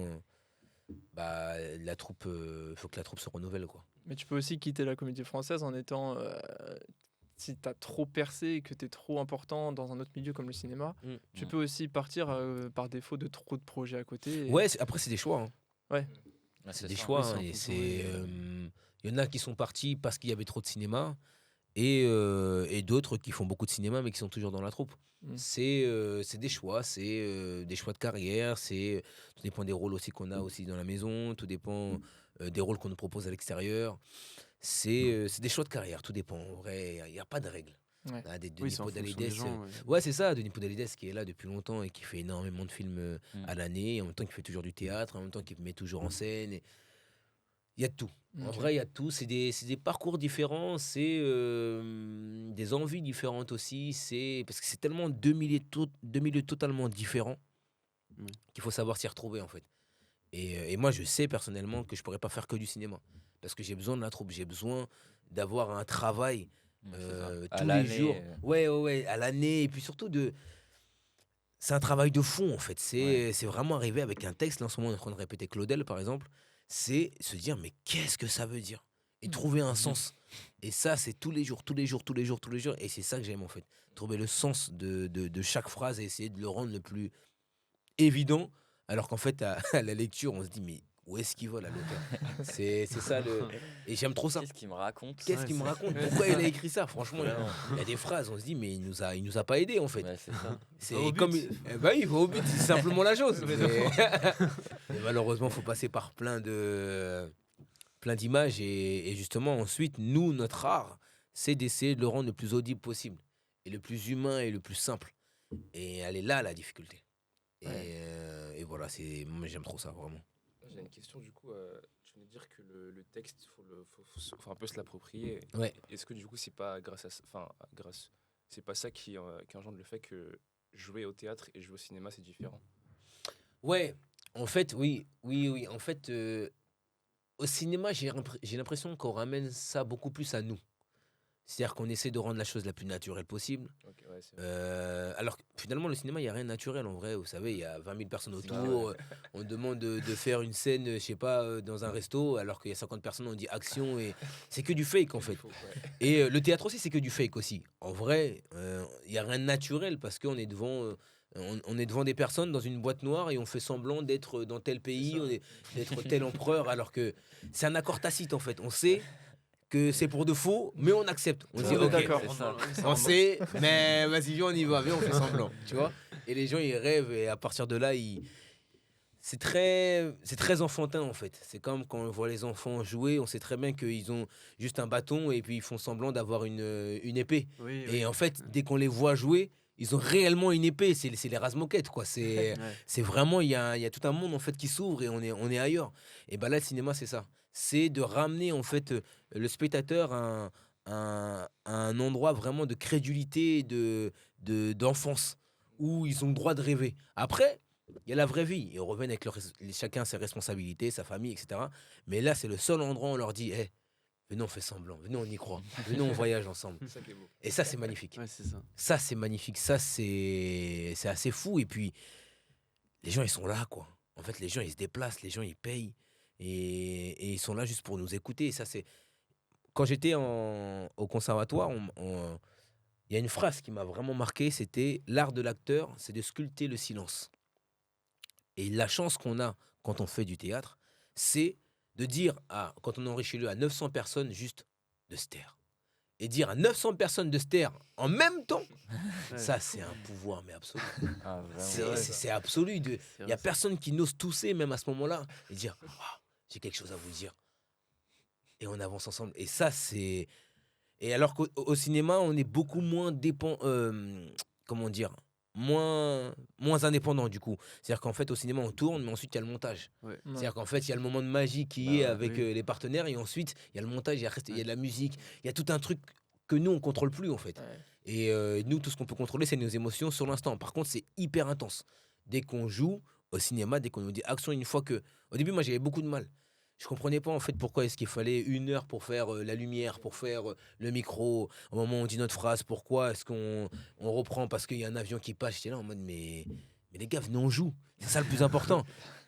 la troupe, faut que la troupe se renouvelle, quoi. Mais tu peux aussi quitter la Comédie Française en étant. Si t'as trop percé et que t'es trop important dans un autre milieu comme le cinéma, tu peux aussi partir par défaut de trop de projets à côté. Ouais, après c'est des choix, hein. Ouais, C'est des ça. choix, Oui, c'est hein, en et fonction, il y en a qui sont partis parce qu'il y avait trop de cinéma, et d'autres qui font beaucoup de cinéma mais qui sont toujours dans la troupe. C'est des choix, c'est des choix de carrière, tout dépend des rôles aussi qu'on a aussi dans la maison, tout dépend des rôles qu'on nous propose à l'extérieur. C'est des choix de carrière, tout dépend. En vrai, il n'y a pas de règle. Ouais. Ah, Oui, c'est en fonction des gens. Ouais, c'est ça, Denis Podalides qui est là depuis longtemps et qui fait énormément de films à Mm. l'année, et en même temps qui fait toujours du théâtre, en même temps qui met toujours en scène. Il y a de tout. En Ok. vrai, il y a de tout. C'est des parcours différents, c'est des envies différentes aussi. Parce que c'est tellement deux milieux totalement différents Mm. qu'il faut savoir s'y retrouver, en fait. Et moi, je sais personnellement que je pourrais pas faire que du cinéma. Parce que j'ai besoin de la troupe, j'ai besoin d'avoir un travail C'est ça. À tous les l'année, jours. Ouais, à l'année. Et puis surtout, c'est un travail de fond, en fait. C'est vraiment arriver avec un texte. Là, en ce moment, on est en train de répéter Claudel, par exemple. C'est se dire, mais qu'est-ce que ça veut dire? Et trouver un sens. Et ça, c'est tous les jours. Et c'est ça que j'aime, en fait. Trouver le sens de chaque phrase et essayer de le rendre le plus évident. Alors qu'en fait, à la lecture, on se dit, mais où est-ce qu'il vole à l'auteur. C'est ça le. Et j'aime trop ça. Qu'est-ce qu'il me raconte? Qu'est-ce Ouais, qu'il me c'est- raconte? Pourquoi il a écrit ça? Franchement, Vraiment. il y a des phrases, on se dit, mais il nous a pas aidé en fait. Ouais, c'est ça. C'est Au but. comme. Bah oui, il va au but, c'est simplement la chose. Mais Mais malheureusement, il faut passer par plein d'images. Et justement, ensuite, nous, notre art, c'est d'essayer de le rendre le plus audible possible. Et le plus humain et le plus simple. Et elle est là, la difficulté. Et voilà, moi, j'aime trop ça, vraiment. J'ai une question du coup. Tu viens de dire que le texte, faut un peu se l'approprier. Ouais. Est-ce que du coup, c'est pas c'est pas ça qui engendre le fait que jouer au théâtre et jouer au cinéma, c'est différent? Ouais, en fait, oui. En fait, au cinéma, j'ai l'impression qu'on ramène ça beaucoup plus à nous. C'est-à-dire qu'on essaie de rendre la chose la plus naturelle possible. Ok, ouais, c'est vrai. Alors que finalement, le cinéma, il n'y a rien de naturel en vrai. Vous savez, il y a 20 000 personnes C'est autour. On demande de faire une scène, je sais pas, dans un resto, alors qu'il y a 50 personnes, on dit action. Et c'est que du fake en fait. Faux, ouais. Et le théâtre aussi, c'est que du fake aussi. En vrai, il n'y a rien de naturel parce qu'on est devant. On est devant des personnes dans une boîte noire et on fait semblant d'être dans tel pays, d'être tel empereur, alors que c'est un accord tacite en fait. On sait que c'est pour de faux, mais on accepte. On se dit, On est ok, d'accord. C'est ça. on sait, mais vas-y, viens, on y va, viens, on fait semblant, tu vois. Et les gens, ils rêvent, et à partir de là, c'est très enfantin, en fait. C'est comme quand on voit les enfants jouer, on sait très bien qu'ils ont juste un bâton, et puis ils font semblant d'avoir une épée. Oui, Et en fait, dès qu'on les voit jouer, ils ont réellement une épée, c'est les rase-moquettes, quoi. Ouais. C'est vraiment, il y a tout un monde, en fait, qui s'ouvre, et on est ailleurs. Et ben là, le cinéma, c'est ça. C'est de ramener, en fait, le spectateur à un endroit vraiment de crédulité, d'enfance, où ils ont le droit de rêver. Après, il y a la vraie vie. Ils reviennent avec chacun ses responsabilités, sa famille, etc. Mais là, c'est le seul endroit où on leur dit, hey, venez, on fait semblant, venez, on y croit, venez, on voyage ensemble. C'est ça qui est beau. Et ça, c'est magnifique. Ouais, c'est ça. Ça, c'est magnifique. Ça, c'est assez fou. Et puis, les gens, ils sont là, quoi. En fait, les gens, ils se déplacent, les gens, ils payent. Et ils sont là juste pour nous écouter. Et ça, c'est. Quand j'étais au conservatoire, il y a une phrase qui m'a vraiment marqué, c'était l'art de l'acteur, c'est de sculpter le silence. Et la chance qu'on a quand on fait du théâtre, c'est de dire, quand on enrichit à 900 personnes, juste de se taire. Et dire à 900 personnes de se taire en même temps, Ouais. ça, c'est un pouvoir, mais absolu. Ah, vraiment. C'est absolu. C'est Il vrai, n'y a ça. personne qui n'ose tousser, même à ce moment-là, et dire, Waouh, j'ai quelque chose à vous dire. Et on avance ensemble. Et ça, c'est. Et alors qu'au cinéma, on est beaucoup moins comment dire, moins indépendant du coup. C'est-à-dire qu'en fait, au cinéma, on tourne, mais ensuite, il y a le montage. Ouais. C'est-à-dire qu'en fait, il y a le moment de magie qui Bah est ouais, avec oui. les partenaires, et ensuite, il y a le montage, il y a de la musique, il y a tout un truc que nous, on contrôle plus en fait. Ouais. Et nous, tout ce qu'on peut contrôler, c'est nos émotions sur l'instant. Par contre, c'est hyper intense. Dès qu'on joue au cinéma, dès qu'on nous dit action, une fois que. Au début, moi, j'avais beaucoup de mal. Je comprenais pas en fait pourquoi est-ce qu'il fallait 1 heure pour faire la lumière, pour faire le micro. Au moment où on dit notre phrase, pourquoi est-ce qu'on reprend parce qu'il y a un avion qui passe. J'étais là en mode mais les gars, venez, on joue. C'est ça le plus important.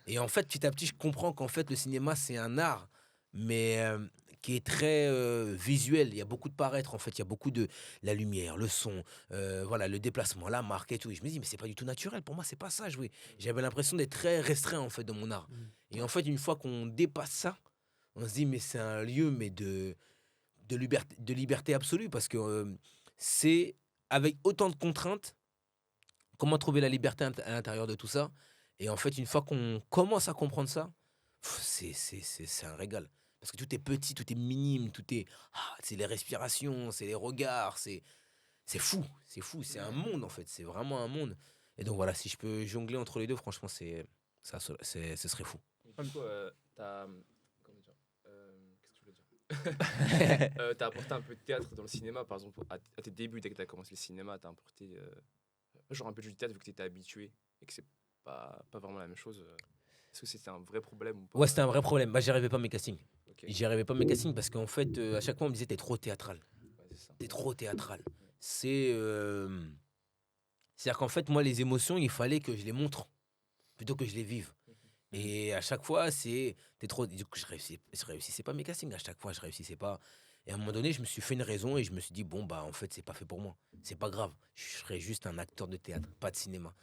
Et en fait, petit à petit, je comprends qu'en fait, le cinéma, c'est un art, mais qui est très visuel. Il y a beaucoup de paraître, en fait. Il y a beaucoup de la lumière, le son, voilà, le déplacement, la marque et tout. Et je me dis, mais c'est pas du tout naturel. Pour moi, c'est pas ça, jouer. J'avais l'impression d'être très restreint, en fait, dans mon art. Et en fait, une fois qu'on dépasse ça, on se dit, mais c'est un lieu mais de liberté absolue. Parce que c'est avec autant de contraintes, comment trouver la liberté à l'intérieur de tout ça. Et en fait, une fois qu'on commence à comprendre ça, c'est un régal. Parce que tout est petit, tout est minime, c'est les respirations, c'est les regards, c'est fou, c'est un monde en fait, c'est vraiment un monde. Et donc voilà, si je peux jongler entre les deux, franchement, ce serait fou. Du coup, comment dire qu'est-ce que je voulais dire t'as apporté un peu de théâtre dans le cinéma, par exemple, à tes débuts, dès que t'as commencé le cinéma, t'as apporté genre un peu du théâtre vu que t'étais habitué et que c'est pas vraiment la même chose. Est-ce que c'était un vrai problème ou pas? Ouais, c'était un vrai problème. J'y arrivais pas à mes castings. Ok. J'y arrivais pas à mes castings parce qu'en fait, à chaque fois, on me disait, t'es trop théâtral. Ouais, c'est ça. T'es trop théâtral. C'est-à-dire qu'en fait, moi, les émotions, il fallait que je les montre plutôt que je les vive. Et à chaque fois, t'es trop. Du coup, je réussissais pas mes castings. À chaque fois, je réussissais pas. Et à un moment donné, je me suis fait une raison et je me suis dit, bon, bah, en fait, c'est pas fait pour moi. C'est pas grave. Je serais juste un acteur de théâtre, pas de cinéma.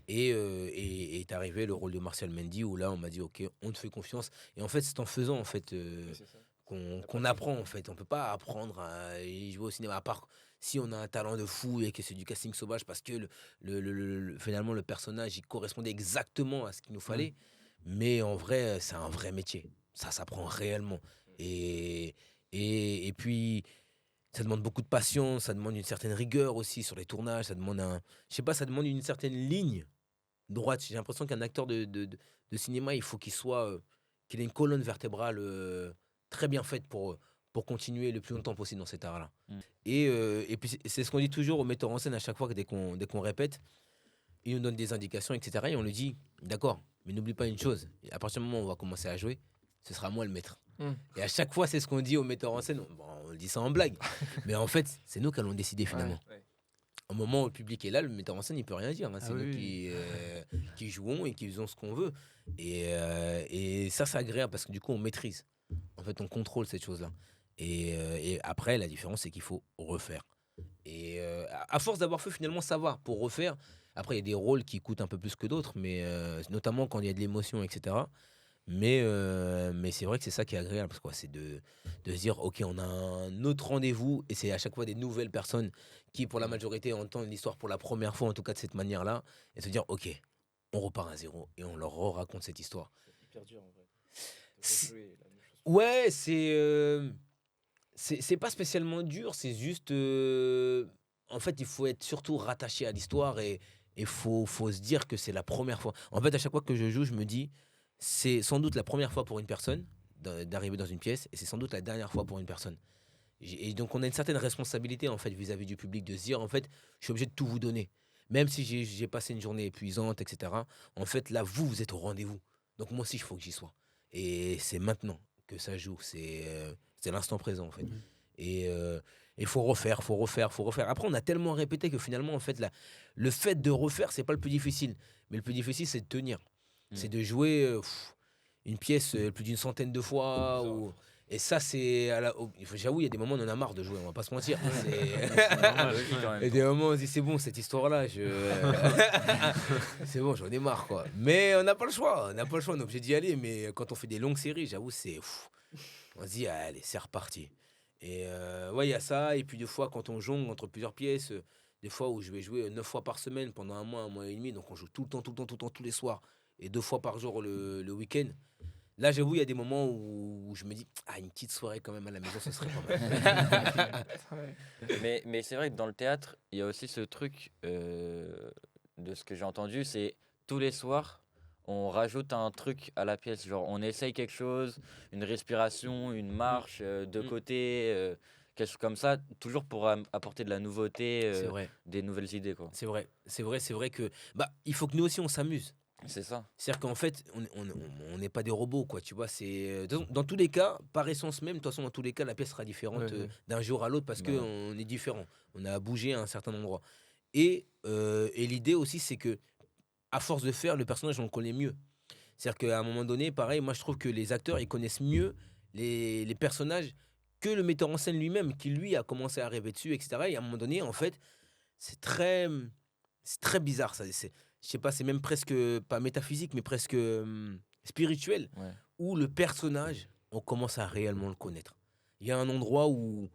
Et est arrivé le rôle de Martial Mendy où là, on m'a dit, OK, on te fait confiance. Et en fait, c'est en faisant, en fait, C'est ça. qu'on apprend, en fait. On peut pas apprendre à y jouer au cinéma, à part si on a un talent de fou et que c'est du casting sauvage, parce que finalement, le personnage, il correspondait exactement à ce qu'il nous fallait. Mais en vrai, c'est un vrai métier. Ça s'apprend réellement. Et, et puis, ça demande beaucoup de patience, ça demande une certaine rigueur aussi sur les tournages, ça demande je sais pas, ça demande une certaine ligne droite. J'ai l'impression qu'un acteur de cinéma, il faut qu'il ait une colonne vertébrale très bien faite pour continuer le plus longtemps possible dans cet art-là. Mm. Et puis c'est ce qu'on dit toujours au metteur en scène à chaque fois que dès qu'on répète, il nous donne des indications, etc. Et on lui dit, d'accord, mais n'oublie pas une chose, à partir du moment où on va commencer à jouer, ce sera moi le maître. Et à chaque fois, c'est ce qu'on dit au metteur en scène. Bon, on dit ça en blague, mais en fait, c'est nous qui allons décider finalement. Ouais. Au moment où le public est là, le metteur en scène, il peut rien dire. Hein. C'est Ah nous oui. qui jouons et qui faisons ce qu'on veut. Et ça, c'est agréable parce que du coup, on maîtrise. En fait, on contrôle cette chose-là. Et après, la différence, c'est qu'il faut refaire. Et à force d'avoir fait finalement savoir pour refaire, après, il y a des rôles qui coûtent un peu plus que d'autres, mais notamment quand il y a de l'émotion, etc. Mais c'est vrai que c'est ça qui est agréable, quoi. C'est de se dire, OK, on a un autre rendez-vous, et c'est à chaque fois des nouvelles personnes qui, pour la majorité, entendent l'histoire pour la première fois, en tout cas de cette manière-là, et se dire, OK, on repart à zéro, et on leur raconte cette histoire. C'est hyper dur en vrai. C'est- Rejouer la même chose. Ouais, c'est pas spécialement dur, c'est juste. En fait, il faut être surtout rattaché à l'histoire et faut se dire que c'est la première fois. En fait, à chaque fois que je joue, je me dis, c'est sans doute la première fois pour une personne d'arriver dans une pièce et c'est sans doute la dernière fois pour une personne. Et donc, on a une certaine responsabilité en fait vis-à-vis du public de se dire, en fait, je suis obligé de tout vous donner. Même si j'ai passé une journée épuisante, etc. En fait, là, vous êtes au rendez-vous. Donc, moi aussi, il faut que j'y sois. Et c'est maintenant que ça joue. C'est l'instant présent, en fait. Et il faut refaire, faut refaire, faut refaire. Après, on a tellement répété que finalement, en fait, le fait de refaire, c'est pas le plus difficile. Mais le plus difficile, c'est de tenir. C'est de jouer une pièce plus d'une centaine de fois. Et ça, c'est. J'avoue, il y a des moments où on en a marre de jouer, on va pas se mentir. C'est normal, logique, en même Et des temps. moments où on se dit, c'est bon, cette histoire-là, c'est bon, j'en ai marre, quoi. Mais on n'a pas le choix, on n'a pas le choix, on est obligé d'y aller. Mais quand on fait des longues séries, j'avoue, on se dit, allez, c'est reparti. Et ouais, il y a ça. Et puis, des fois, quand on jongle entre plusieurs pièces, des fois où je vais jouer 9 fois par semaine pendant un mois et demi, donc on joue tout le temps, tout le temps, tout le temps, tous les soirs, et 2 fois par jour le week-end. Là, j'avoue, il y a des moments où je me dis, ah, une petite soirée quand même à la maison, ce serait pas mal. Ouais. Mais c'est vrai que dans le théâtre, il y a aussi ce truc, de ce que j'ai entendu, c'est tous les soirs, on rajoute un truc à la pièce. Genre, on essaye quelque chose, une respiration, une marche de Mm. côté, quelque chose comme ça, toujours pour apporter de la nouveauté, C'est vrai, des nouvelles idées, quoi. c'est vrai, c'est vrai que il faut que nous aussi on s'amuse. C'est ça. C'est-à-dire qu'en fait, on n'est pas des robots, quoi, tu vois. Dans tous les cas, par essence même, de toute façon, dans tous les cas, la pièce sera différente Ouais, ouais. d'un jour à l'autre parce Bah. qu'on est différent. On a bougé à un certain endroit. Et l'idée aussi, c'est que à force de faire, le personnage, on le connaît mieux. C'est-à-dire qu'à un moment donné, pareil, moi, je trouve que les acteurs, ils connaissent mieux les personnages que le metteur en scène lui-même, qui lui a commencé à rêver dessus, etc. Et à un moment donné, en fait, c'est très, c'est très bizarre. Ça, je sais pas, c'est même presque pas métaphysique, mais presque spirituel, Ouais. où le personnage, on commence à réellement le connaître. Il y a un endroit où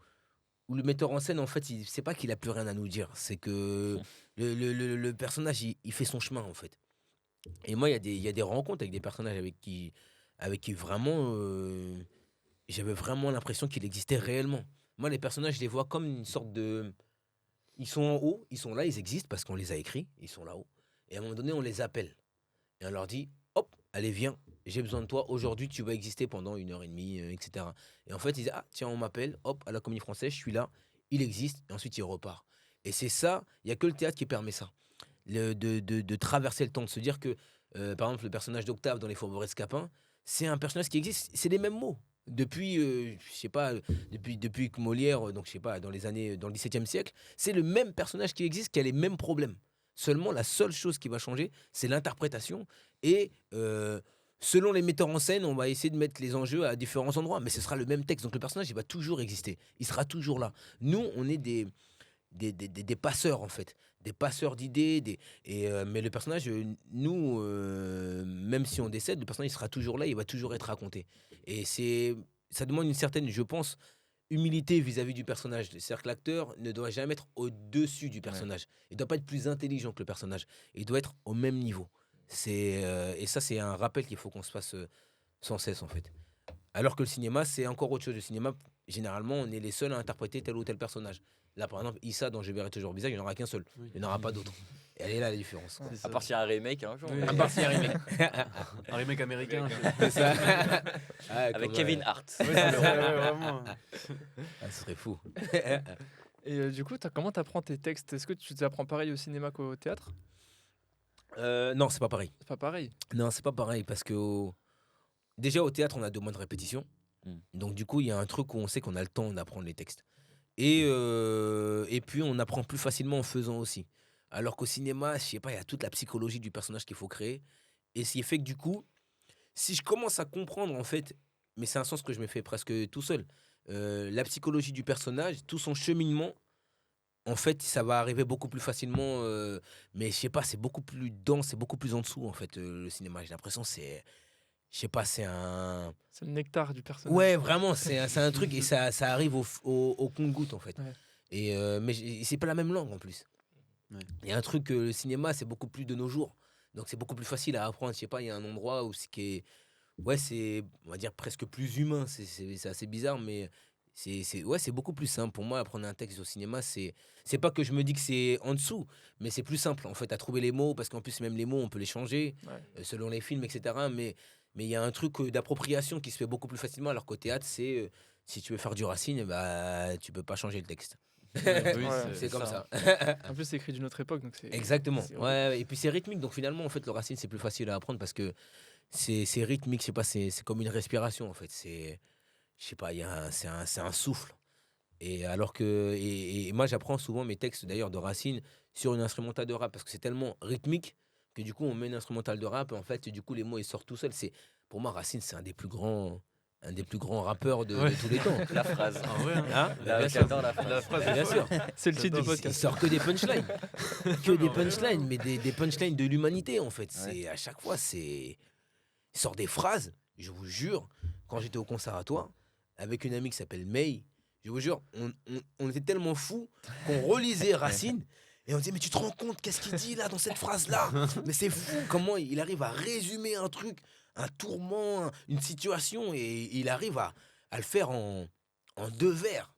le metteur en scène, en fait, c'est pas qu'il a plus rien à nous dire, c'est que le personnage, il fait son chemin, en fait. Et moi, il y a des rencontres avec des personnages avec qui vraiment, j'avais vraiment l'impression qu'il existait réellement. Moi, les personnages, je les vois comme une sorte de... Ils sont en haut, ils sont là, ils existent parce qu'on les a écrits, ils sont là-haut. Et à un moment donné, on les appelle. Et on leur dit, hop, allez, viens, j'ai besoin de toi. Aujourd'hui, tu vas exister pendant 1 heure et demie, etc. Et en fait, ils disent, ah, tiens, on m'appelle, hop, à la Comédie Française, je suis là, il existe, et ensuite, il repart. Et c'est ça, il n'y a que le théâtre qui permet ça. De traverser le temps, de se dire que, par exemple, le personnage d'Octave dans Les Faubourgs Escapins, c'est un personnage qui existe, c'est les mêmes mots. Depuis, je sais pas, depuis que Molière, donc je sais pas, dans le XVIIe siècle, c'est le même personnage qui existe, qui a les mêmes problèmes. Seulement, la seule chose qui va changer, c'est l'interprétation. Et selon les metteurs en scène, on va essayer de mettre les enjeux à différents endroits. Mais ce sera le même texte. Donc le personnage, il va toujours exister. Il sera toujours là. Nous, on est des passeurs, en fait. des passeurs d'idées. Mais le personnage, nous, même si on décède, le personnage il sera toujours là, il va toujours être raconté. Et ça demande une certaine, je pense, humilité vis-à-vis du personnage. C'est-à-dire que l'acteur ne doit jamais être au-dessus du personnage. Il ne doit pas être plus intelligent que le personnage. Il doit être au même niveau. Et ça, c'est un rappel qu'il faut qu'on se fasse sans cesse, en fait. Alors que le cinéma, c'est encore autre chose. Le cinéma, généralement, on est les seuls à interpréter tel ou tel personnage. Là, par exemple, Issa, dont je verrai toujours bizarre, il n'y en aura qu'un seul. Oui. Il n'y en aura pas d'autre. Et elle est là, la différence. C'est À ça. part s'il y a un remake un jour. Oui. À part s'il y a un remake. Un remake américain. C'est ça. Ah, Avec comme, Kevin Hart. Ouais, c'est vraiment. Ah, ce serait fou. Et du coup, comment t'apprends tes textes? Est-ce que tu t'apprends pareil au cinéma qu'au théâtre? Non, c'est pas pareil. C'est pas pareil. Non, c'est pas pareil parce que déjà au théâtre, on a 2 mois de répétition. Donc du coup, il y a un truc où on sait qu'on a le temps d'apprendre les textes. Et puis, on apprend plus facilement en faisant aussi. Alors qu'au cinéma, je sais pas, il y a toute la psychologie du personnage qu'il faut créer. Et ce qui fait que du coup, si je commence à comprendre en fait, mais c'est un sens que je me fais presque tout seul, la psychologie du personnage, tout son cheminement, en fait, ça va arriver beaucoup plus facilement. Mais je sais pas, c'est beaucoup plus dense, c'est beaucoup plus en dessous en fait, le cinéma. J'ai l'impression je sais pas, c'est un... C'est le nectar du personnage. Ouais, vraiment, c'est un truc et ça arrive au compte-goutte en fait. Ouais. Mais c'est pas la même langue en plus. Ouais. Il y a un truc, le cinéma, c'est beaucoup plus de nos jours. Donc c'est beaucoup plus facile à apprendre. Je sais pas, il y a un endroit où c'est, on va dire, presque plus humain. C'est assez bizarre, mais c'est beaucoup plus simple. Pour moi, apprendre un texte au cinéma, c'est pas que je me dis que c'est en dessous, mais c'est plus simple en fait à trouver les mots, parce qu'en plus, même les mots, on peut les changer Ouais. selon les films, etc. Mais il y a un truc d'appropriation qui se fait beaucoup plus facilement, alors qu'au théâtre, c'est si tu veux faire du Racine, bah, tu peux pas changer le texte. Oui, Ouais, C'est comme ça. En plus, c'est écrit d'une autre époque, donc c'est. Exactement. c'est- Ouais, et puis c'est rythmique, donc finalement, en fait, le Racine, c'est plus facile à apprendre parce que c'est rythmique, je sais pas, c'est comme une respiration, en fait. Je sais pas, c'est un souffle. Et alors que, et moi, j'apprends souvent mes textes, d'ailleurs, de Racine sur une instrumentale de rap parce que c'est tellement rythmique que du coup, on met une instrumentale de rap et en fait, du coup, les mots, ils sortent tout seuls. Pour moi, Racine, c'est un des plus grands rappeurs de tous les temps. La phrase. En vrai, hein. Hein Là, Bien sûr. j'adore la phrase. La phrase Bien sûr. C'est le titre du J'adore. Il podcast. sort que des punchlines. Que des punchlines, mais des punchlines de l'humanité, en fait. Ouais. C'est à chaque fois, il sort des phrases, je vous jure, quand j'étais au conservatoire, avec une amie qui s'appelle May, je vous jure, on était tellement fous qu'on relisait Racine et on disait, mais tu te rends compte, qu'est-ce qu'il dit là dans cette phrase-là? Mais c'est fou, comment il arrive à résumer un truc, un tourment, une situation, et il arrive à le faire en 2 vers.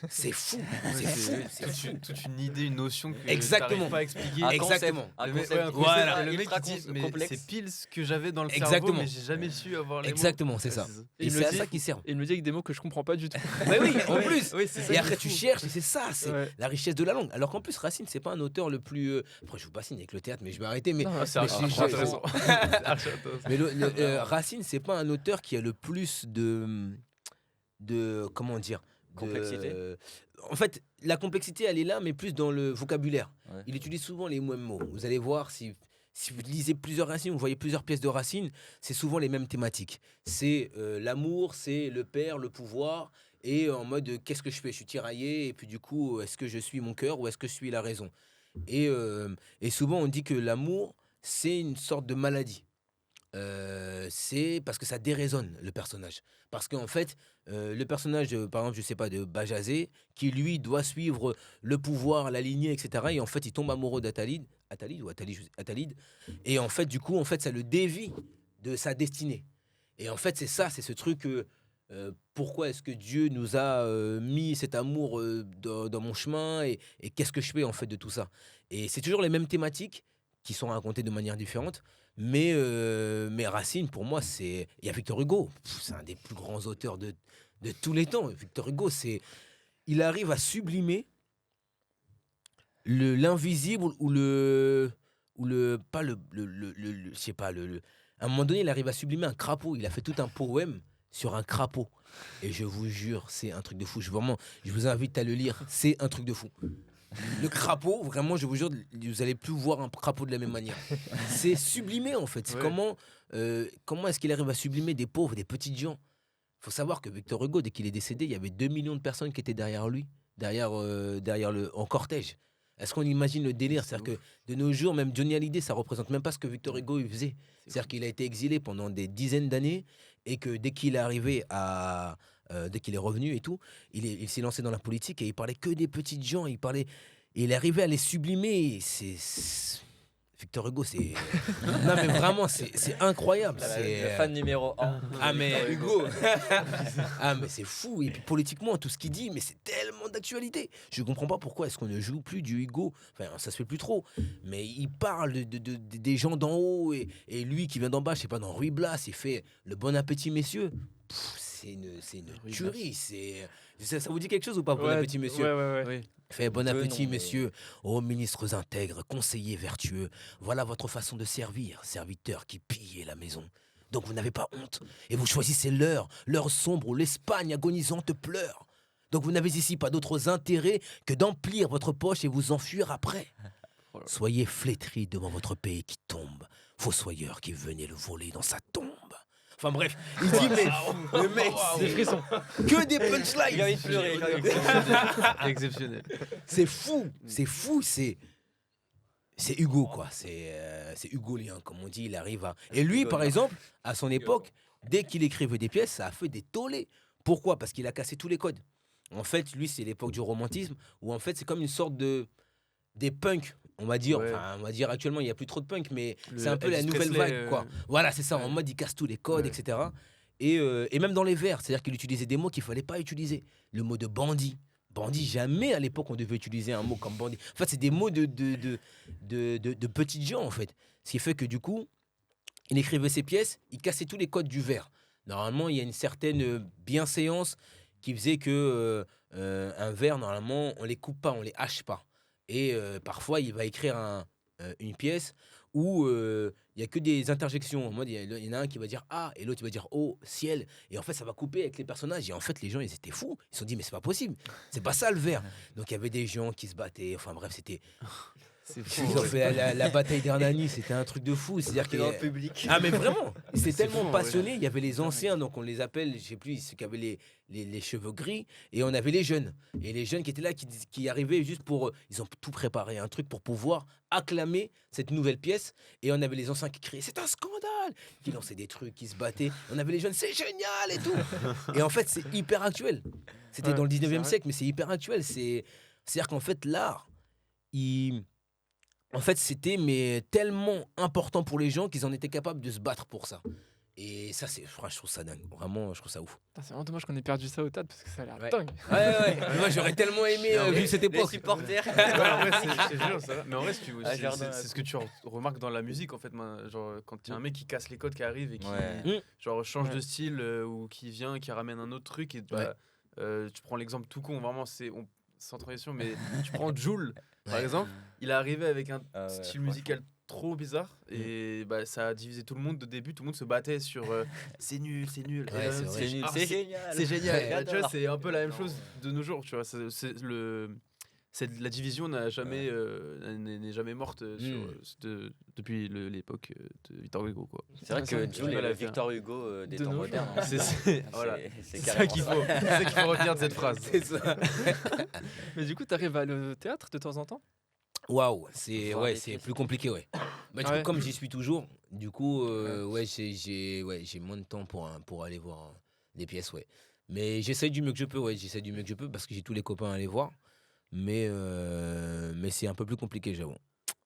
C'est fou, c'est fou, c'est fou. toute une idée, une notion que Exactement. t'arrives pas à expliquer. Un Exactement. concept, un Le mec- concept ouais, un ultra- Voilà. Le mec ultra il dit, con- mais complexe. c'est pile ce que j'avais dans le cerveau, Exactement. mais j'ai jamais su avoir les mots. Exactement, c'est ça. Et Et il me c'est à dit- ça qu'il sert. Et il me dit avec des mots que je comprends pas du tout. Mais oui, en plus. Oui, c'est ça. Et après, tu cherches, et c'est ça, c'est Ouais. la richesse de la langue. Alors qu'en plus, Racine, c'est pas un auteur le plus. Après, je vous bassine avec le théâtre, mais je vais arrêter. Mais, Non, Ah, c'est Mais archi je- intéressant. C'est archi intéressant. mais Racine, c'est pas un auteur qui a le plus de comment dire, Complexité. En fait, la complexité, elle est là, mais plus dans le vocabulaire. Ouais. Il utilise souvent les mêmes mots. Vous allez voir, si vous lisez plusieurs Racines, vous voyez plusieurs pièces de Racine, c'est souvent les mêmes thématiques. C'est l'amour, c'est le père, le pouvoir, et en mode qu'est-ce que je fais? Je suis tiraillé, et puis du coup, est-ce que je suis mon cœur ou est-ce que je suis la raison? Et souvent, on dit que l'amour, c'est une sorte de maladie. C'est parce que ça déraisonne le personnage. Parce qu'en fait, le personnage, par exemple, je sais pas, de Bajazet, qui lui doit suivre le pouvoir, la lignée, etc. Et en fait, il tombe amoureux d'Atalide, Atalide. Et en fait, du coup, en fait, ça le dévie de sa destinée. Et en fait, c'est ce truc. Pourquoi est-ce que Dieu nous a mis cet amour dans mon chemin et qu'est-ce que je fais en fait de tout ça? Et c'est toujours les mêmes thématiques qui sont racontées de manière différente. Mais Racine, pour moi, il y a Victor Hugo. C'est un des plus grands auteurs de tous les temps. Victor Hugo, il arrive à sublimer l'invisible pas je sais pas, à un moment donné, il arrive à sublimer un crapaud. Il a fait tout un poème sur un crapaud. Et je vous jure, c'est un truc de fou. Je vous invite à le lire. C'est un truc de fou. Le crapaud, vraiment, je vous jure, vous allez plus voir un crapaud de la même manière. C'est sublimé en fait. C'est Ouais. comment est-ce qu'il arrive à sublimer des pauvres, des petites gens? Il faut savoir que Victor Hugo, dès qu'il est décédé, il y avait 2 millions de personnes qui étaient derrière lui, en cortège, Est-ce qu'on imagine le délire? C'est C'est-à-dire ouf. que de nos jours, même Johnny Hallyday, ça représente même pas ce que Victor Hugo il faisait. C'est-à-dire qu'il a été exilé pendant des dizaines d'années et que dès qu'il est arrivé à. Dès qu'il est revenu et tout, il s'est lancé dans la politique et il parlait que des petites gens. Il est arrivé à les sublimer. Victor Hugo, c'est. Non, mais vraiment, c'est incroyable. Le C'est. fan numéro 1. Ah, mais Hugo. Ah, mais c'est fou. Et puis politiquement, tout ce qu'il dit, mais c'est tellement d'actualité. Je comprends pas pourquoi est-ce qu'on ne joue plus du Hugo. Enfin, ça se fait plus trop. Mais il parle des gens d'en haut et lui qui vient d'en bas, je sais pas, dans Ruy Blas, il fait le bon appétit, messieurs. C'est une Ruy tuerie. Ça vous dit quelque chose ou pas, bon appétit, messieurs? Ouais. Oui. Fait bon Peu, appétit, non, mais- messieurs, ô ministres intègres, conseillers vertueux. Voilà votre façon de servir, serviteurs qui pillez la maison. Donc vous n'avez pas honte, et vous choisissez l'heure sombre où l'Espagne agonisante pleure. Donc vous n'avez ici pas d'autres intérêts que d'emplir votre poche et vous enfuir après. Oh là là. Soyez flétris devant votre pays qui tombe, fossoyeur qui venait le voler dans sa tombe. Enfin bref, il dit mais le mec, Des c'est frissons. que des punchlines. Il a envie de pleurer. Exceptionnel. C'est fou, c'est Hugo quoi, c'est hugolien comme on dit, il arrive à. Et lui par exemple, à son époque, dès qu'il écrivait des pièces, ça a fait des tollés. Pourquoi? Parce qu'il a cassé tous les codes. En fait, lui c'est l'époque du romantisme où en fait c'est comme une sorte des punks. On va dire, Ouais. enfin, on va dire actuellement il n'y a plus trop de punk, mais Le c'est un peu la Elvis nouvelle Presley, vague quoi. Voilà, c'est ça. ouais. En mode il casse tous les codes, Ouais. etc. Et même dans les vers, c'est-à-dire qu'il utilisait des mots qu'il fallait pas utiliser. Le mot de bandit. Bandit, jamais à l'époque on devait utiliser un mot comme bandit. En fait, c'est des mots de petites gens en fait. Ce qui fait que du coup, il écrivait ses pièces, il cassait tous les codes du vers. Normalement, il y a une certaine bienséance qui faisait que un vers, normalement, on les coupe pas, on les hache pas. Et parfois, il va écrire une pièce où il y a que des interjections. En mode, il y en a un qui va dire ah et l'autre il va dire oh ciel. Et en fait, ça va couper avec les personnages. Et en fait, les gens ils étaient fous. Ils se sont dit mais c'est pas possible. C'est pas ça le vers. Donc il y avait des gens qui se battaient. Enfin bref, c'était. C'est fou. Ils ont fait la bataille d'Hernani. C'était un truc de fou. C'est-à-dire que Dans le public. ah mais vraiment, c'est C'est tellement fou, ouais. passionné. Il y avait les anciens, donc on les appelle, je sais plus, ceux qui avaient les cheveux gris, et on avait les jeunes. Et les jeunes qui étaient là, qui arrivaient juste pour, ils ont tout préparé, un truc pour pouvoir acclamer cette nouvelle pièce. Et on avait les anciens qui criaient, c'est un scandale, qui lançaient des trucs, qui se battaient. On avait les jeunes, c'est génial et tout. Et en fait, c'est hyper actuel. C'était Ouais, dans le c'est 19e vrai. siècle, mais c'est hyper actuel. C'est-à-dire qu'en fait, l'art, en fait, c'était mais tellement important pour les gens qu'ils en étaient capables de se battre pour ça. Et ça, franchement, je trouve ça dingue. Vraiment, je trouve ça ouf. Putain, c'est vraiment dommage qu'on ait perdu ça au TAD parce que ça a l'air Ouais. dingue. Ouais. Moi, j'aurais tellement aimé vivre cette Les époque. supporters. Ouais, en vrai, je te jure, ça. Mais en vrai, Ah, jardin, c'est ce que tu remarques dans la musique, en fait. Genre, quand il y a un mec qui casse les codes, qui arrive et qui Ouais. genre, change Ouais. de style ou qui vient, qui ramène un autre truc. Et bah, tu prends l'exemple tout con, vraiment, sans transition, mais tu prends Jul, par Ouais. exemple. Il est arrivé avec un Ah ouais, style franchement. musical trop bizarre et bah, ça a divisé tout le monde de début. Tout le monde se battait sur c'est nul, c'est nul. Ouais, Et là, c'est vrai. C'est nul, ah, c'est génial. c'est génial. Ouais. Et là, tu vois, J'adore. c'est un peu la même chose de nos jours. Tu vois, la division n'a jamais n'est jamais morte depuis l'époque de Victor Hugo, quoi. C'est vrai que Intéressant. Jules est Ouais, le la- Victor Hugo des De temps nos modernes. jours. hein. Voilà. C'est C'est ça carrément qu'il faut. C'est ça qu'il faut retenir de cette phrase. C'est ça. Mais du coup, t'arrives à aller au théâtre de temps en temps? Waouh, c'est Voir des c'est pièces. plus compliqué, ouais. Bah, du Ouais. coup, comme j'y suis toujours, du coup, j'ai moins de temps pour aller voir des pièces, ouais. Mais j'essaye du mieux que je peux, ouais. J'essaye du mieux que je peux parce que j'ai tous les copains à aller voir. Mais c'est un peu plus compliqué, j'avoue.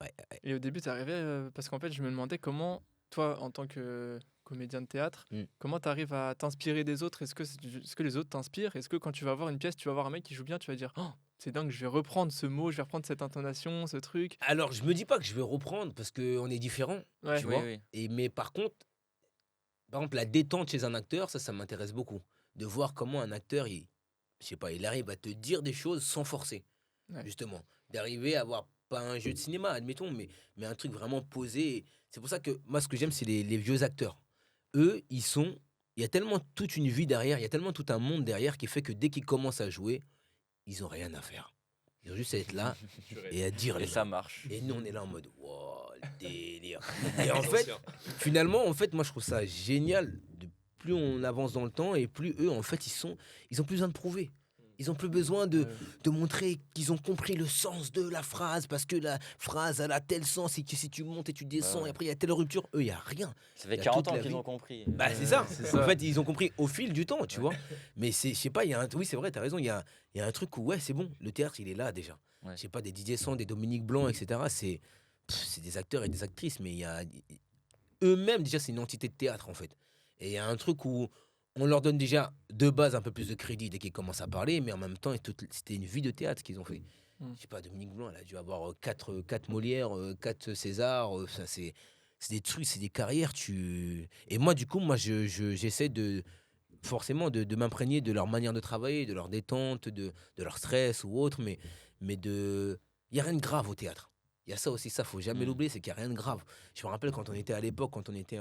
Ouais. Et au début, t'arrivais parce qu'en fait, je me demandais comment, toi, en tant que comédien de théâtre, comment t'arrives à t'inspirer des autres? Est-ce que les autres t'inspirent? Est-ce que quand tu vas voir une pièce, tu vas voir un mec qui joue bien, tu vas dire oh, c'est dingue, je vais reprendre ce mot, je vais reprendre cette intonation, ce truc. Alors, je me dis pas que je vais reprendre parce qu'on est différents, Ouais. tu Oui, vois. oui. Mais par exemple, la détente chez un acteur, ça m'intéresse beaucoup. De voir comment un acteur, je sais pas, il arrive à te dire des choses sans forcer, Ouais. justement. D'arriver à avoir, pas un jeu de cinéma, admettons, mais un truc vraiment posé. C'est pour ça que moi, ce que j'aime, c'est les vieux acteurs. Eux, il y a tellement toute une vie derrière, il y a tellement tout un monde derrière qui fait que dès qu'ils commencent à jouer, ils ont rien à faire. Ils ont juste à être là et à dire Et les ça gens. march. Et nous, on est là en mode, wow, le délire. Et en fait, finalement, moi, je trouve ça génial. Plus on avance dans le temps et plus eux, en fait, ils ont plus besoin de prouver. Ils ont plus besoin de montrer qu'ils ont compris le sens de la phrase parce que la phrase elle a tel sens et que si tu montes et tu descends ouais. et après il y a telle rupture, eux il y a rien. Ça fait Il y a 40 toute ans la qu'ils vie. ont compris. Bah c'est ça. c'est ça. En fait, ils ont compris au fil du temps, tu vois. Mais c'est je sais pas, il y a un oui, c'est vrai, tu as raison, il y a un truc où ouais, c'est bon, le théâtre, il est là déjà. Ouais. Je sais pas des Didier Sand, des Dominique Blanc, etc. C'est des acteurs et des actrices mais il y a eux-mêmes déjà c'est une entité de théâtre en fait. Et il y a un truc où on leur donne déjà de base un peu plus de crédit dès qu'ils commencent à parler, mais en même temps, c'était une vie de théâtre qu'ils ont fait. Je sais pas, Dominique Blanc, elle a dû avoir 4 Molières, 4 César, ça, c'est des trucs, c'est des carrières. Et moi, du coup, j'essaie forcément de m'imprégner de leur manière de travailler, de leur détente, de leur stress ou autre, mais il n'y a rien de grave au théâtre. Il y a ça aussi, ça, faut jamais l'oublier, c'est qu'il n'y a rien de grave. Je me rappelle quand on était à l'époque, quand on était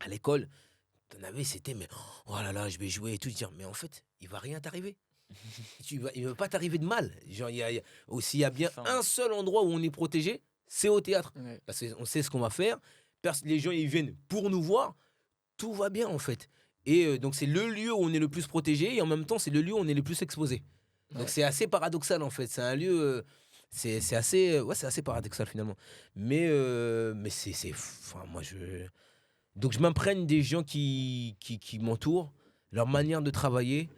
à l'école, t'en avais, c'était, mais oh là là, je vais jouer et tout. Dire, mais en fait, il va rien t'arriver. Il va pas t'arriver de mal. Genre, s'il y a bien Enfin. un seul endroit où on est protégé, c'est au théâtre. Ouais. Parce qu'on sait ce qu'on va faire. Les gens, ils viennent pour nous voir. Tout va bien, en fait. Et donc, c'est le lieu où on est le plus protégé et en même temps, c'est le lieu où on est le plus exposé. Donc, Ouais. c'est assez paradoxal, en fait. C'est un lieu. C'est assez paradoxal, finalement. Mais enfin, moi, donc, je m'imprègne des gens qui m'entourent, leur manière de travailler.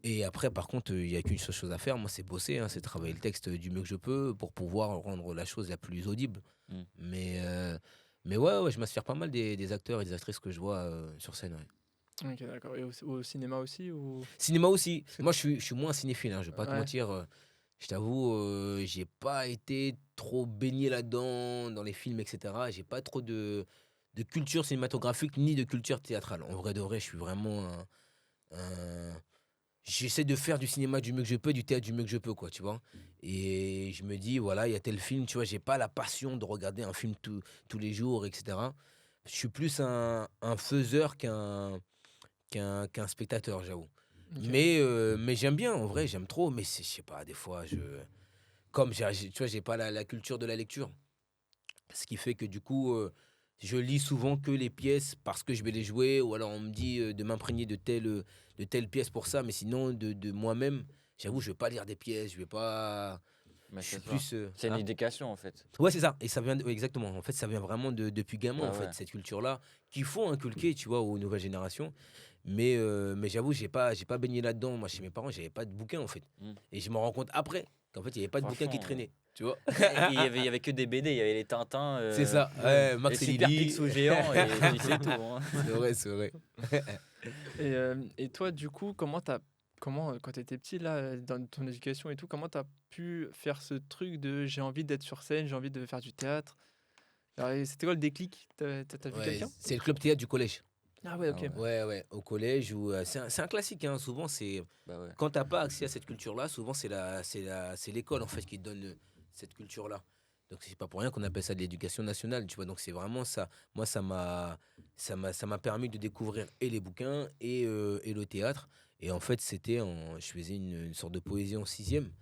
Et après, par contre, il n'y a qu'une seule chose à faire. Moi, c'est bosser, hein, c'est travailler le texte du mieux que je peux pour pouvoir rendre la chose la plus audible. Mm. Mais ouais, je m'inspire pas mal des acteurs et des actrices que je vois sur scène. Ouais. Ok, d'accord. Et au cinéma aussi ou... Cinéma aussi. Moi, je suis moins cinéphile, hein, je vais pas te Ouais. mentir. Je t'avoue, j'ai pas été trop baigné là-dedans, dans les films, etc. J'ai pas trop de culture cinématographique ni de culture théâtrale. En vrai de vrai, je suis vraiment j'essaie de faire du cinéma du mieux que je peux, du théâtre du mieux que je peux, quoi, tu vois. Et je me dis, voilà, il y a tel film, tu vois, j'ai pas la passion de regarder un film tous les jours, etc. Je suis plus un faiseur qu'un spectateur, j'avoue. Ok. Mais j'aime bien, en vrai, j'aime trop, mais je sais pas, des fois, comme tu vois, j'ai pas la culture de la lecture. Ce qui fait que du coup, je lis souvent que les pièces parce que je vais les jouer, ou alors on me dit de m'imprégner de telle pièce pour ça, mais sinon, de moi-même, j'avoue, je vais pas lire des pièces, je vais pas. Mais Je c'est suis ça. plus. C'est une Hein. éducation en fait. Ouais, c'est ça. Et ça vient, ouais, exactement. En fait, ça vient vraiment depuis gamin, Bah en fait, ouais. cette culture-là, qu'il faut inculquer, tu vois, aux nouvelles générations. Mais j'avoue, j'ai pas baigné là-dedans. Moi, chez mes parents, j'avais pas de bouquin, en fait. Mm. Et je me rends compte après qu'en fait, il y avait pas de bouquin qui Franchement, traînait. Tu vois. Il y avait que des BD, il y avait les Tintins, C'est ça. Ouais, les Max et Super Lily. Picsou géants et puis c'est tout. Hein. C'est vrai, c'est vrai. Et toi, du coup, quand tu étais petit, là, dans ton éducation et tout, comment tu as pu faire ce truc de j'ai envie d'être sur scène, j'ai envie de faire du théâtre? Alors, et c'était quoi le déclic? T'as vu Ouais, quelqu'un? c'est le club théâtre du collège. Ah ouais, ok. ouais. Ouais, au collège. C'est un classique, hein. Souvent, c'est. Bah ouais. Quand t'as pas accès à cette culture-là, souvent, c'est l'école, en fait, qui te donne cette culture-là. Donc, c'est pas pour rien qu'on appelle ça de l'éducation nationale, tu vois. Donc, c'est vraiment ça. Moi, ça m'a permis de découvrir et les bouquins et le théâtre. Et en fait, je faisais une sorte de poésie en sixième.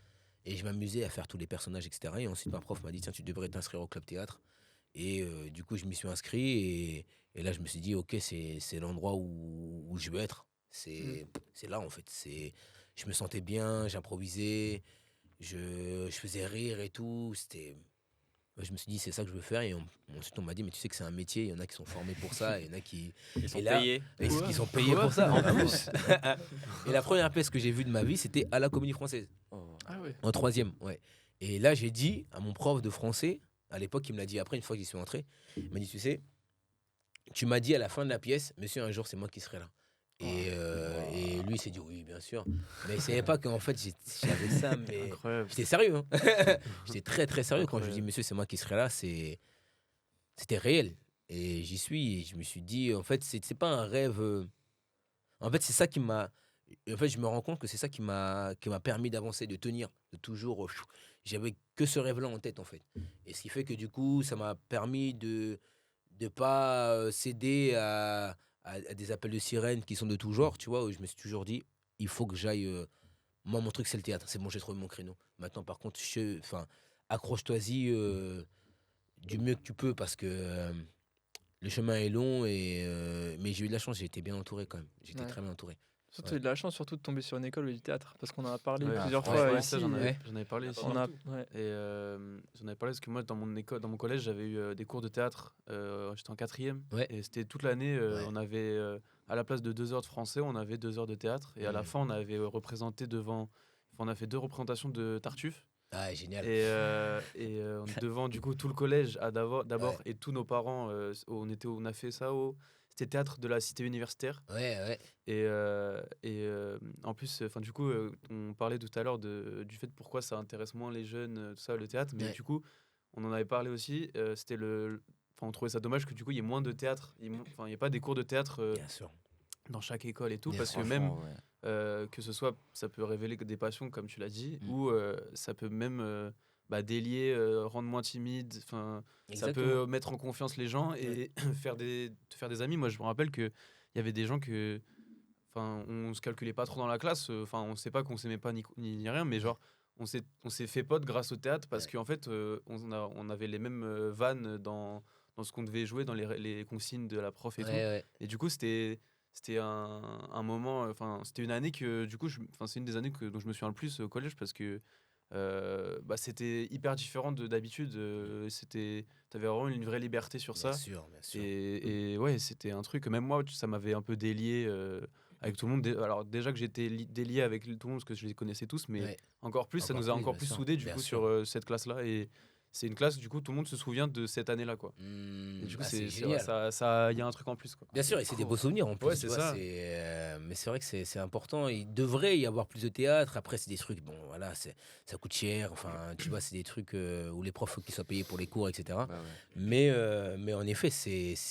Et je m'amusais à faire tous les personnages, etc. Et ensuite, ma prof m'a dit, tiens, tu devrais t'inscrire au club théâtre. Et du coup, je m'y suis inscrit. Et là, je me suis dit, ok, c'est l'endroit où je veux être. C'est là, en fait. Je me sentais bien, j'improvisais, je faisais rire et tout. Je me suis dit, c'est ça que je veux faire. Et ensuite, on m'a dit, mais tu sais que c'est un métier. Il y en a qui sont formés pour ça. Il y en a qui Ils sont et là, payés. qui sont payés pour ça. En plus. Et la première pièce que j'ai vue de ma vie, c'était à la Comédie Française. Oh. Ah ouais. En troisième, ouais. Et là, j'ai dit à mon prof de français, à l'époque, il me l'a dit après, une fois que j'y suis entré, il m'a dit, tu sais, tu m'as dit à la fin de la pièce, monsieur, un jour, c'est moi qui serai là. Et lui, il s'est dit, oui, bien sûr. Mais il savait pas qu'en fait, j'avais ça, mais Incroyable. j'étais sérieux. Hein. J'étais très, très sérieux quand je lui dis, monsieur, c'est moi qui serai là. C'était réel. Et j'y suis. Et je me suis dit, en fait, c'est pas un rêve. En fait, c'est ça qui m'a. En fait, je me rends compte que c'est ça qui m'a permis d'avancer, de tenir, de toujours. J'avais que ce rêve-là en tête, en fait. Et ce qui fait que du coup, ça m'a permis de pas céder à des appels de sirène qui sont de tout genre, tu vois, où je me suis toujours dit, il faut que j'aille. Moi, mon truc, c'est le théâtre. C'est bon, j'ai trouvé mon créneau. Maintenant, par contre, accroche-toi-y du mieux que tu peux parce que le chemin est long. Mais j'ai eu de la chance, j'ai été bien entouré quand même. J'étais Ouais. très bien entouré. Surtout, de la chance surtout de tomber sur une école où il y a du théâtre, parce qu'on en a parlé Ouais, plusieurs ouais, fois ouais, ici. ça, j'en avais parlé aussi. On a, ouais. Et j'en avais parlé parce que moi, dans mon école, dans mon collège, j'avais eu des cours de théâtre. J'étais en quatrième. Ouais. Et c'était toute l'année. Ouais. On avait, à la place de 2 heures de français, on avait 2 heures de théâtre. Et à la fin, on avait représenté devant. Enfin, on a fait 2 représentations de Tartuffe. Ah, génial. Et devant, du coup, tout le collège d'abord. Ouais. Et tous nos parents, on a fait ça au. C'était théâtre de la cité universitaire. Ouais. Et en plus, du coup, on parlait tout à l'heure du fait pourquoi ça intéresse moins les jeunes, tout ça, le théâtre. Mais Ouais. du coup, on en avait parlé aussi. C'était on trouvait ça dommage que du coup, il y ait moins de théâtre. Il n'y ait pas des cours de théâtre Bien sûr. dans chaque école et tout. Bien Parce que Franchement, même ouais. que ce soit, ça peut révéler des passions, comme tu l'as dit, Mm. ou ça peut même délier, rendre moins timide. Enfin, ça Exactement. peut mettre en confiance les gens et te faire des amis. Moi, je me rappelle qu'il y avait des gens que. Enfin, on se calculait pas trop dans la classe. Enfin, on sait pas qu'on s'aimait pas ni rien, mais genre, on s'est fait pote grâce au théâtre parce Ouais. qu'en fait, on avait les mêmes vannes dans ce qu'on devait jouer, dans les consignes de la prof et tout. Ouais. Et du coup, c'était un moment. Enfin, c'était une année que, du coup, c'est une des années dont je me souviens le plus au collège parce que c'était hyper différent d'habitude. T'avais vraiment une vraie liberté sur ça. Bien sûr. Et ouais, c'était un truc, même moi, ça m'avait un peu délié avec tout le monde. Alors, déjà que j'étais délié avec tout le monde parce que je les connaissais tous, mais Ouais. encore plus, ça Encore nous a plus, encore bien plus sûr, soudés du bien coup sûr. sur cette classe-là. Et c'est une classe, du coup, tout le monde se souvient de cette année-là, quoi. Et du coup, C'est c'est ouais, génial. il y a un truc en plus, quoi. Bien sûr, et c'est des beaux souvenirs en plus. Ouais, tu c'est vois, ça. mais c'est vrai que c'est important. Il devrait y avoir plus de théâtre. Après, c'est des trucs, bon, voilà, ça coûte cher. Enfin, tu vois, c'est des trucs où les profs, faut qu'ils soient payés pour les cours, etc. Bah ouais. Mais en effet,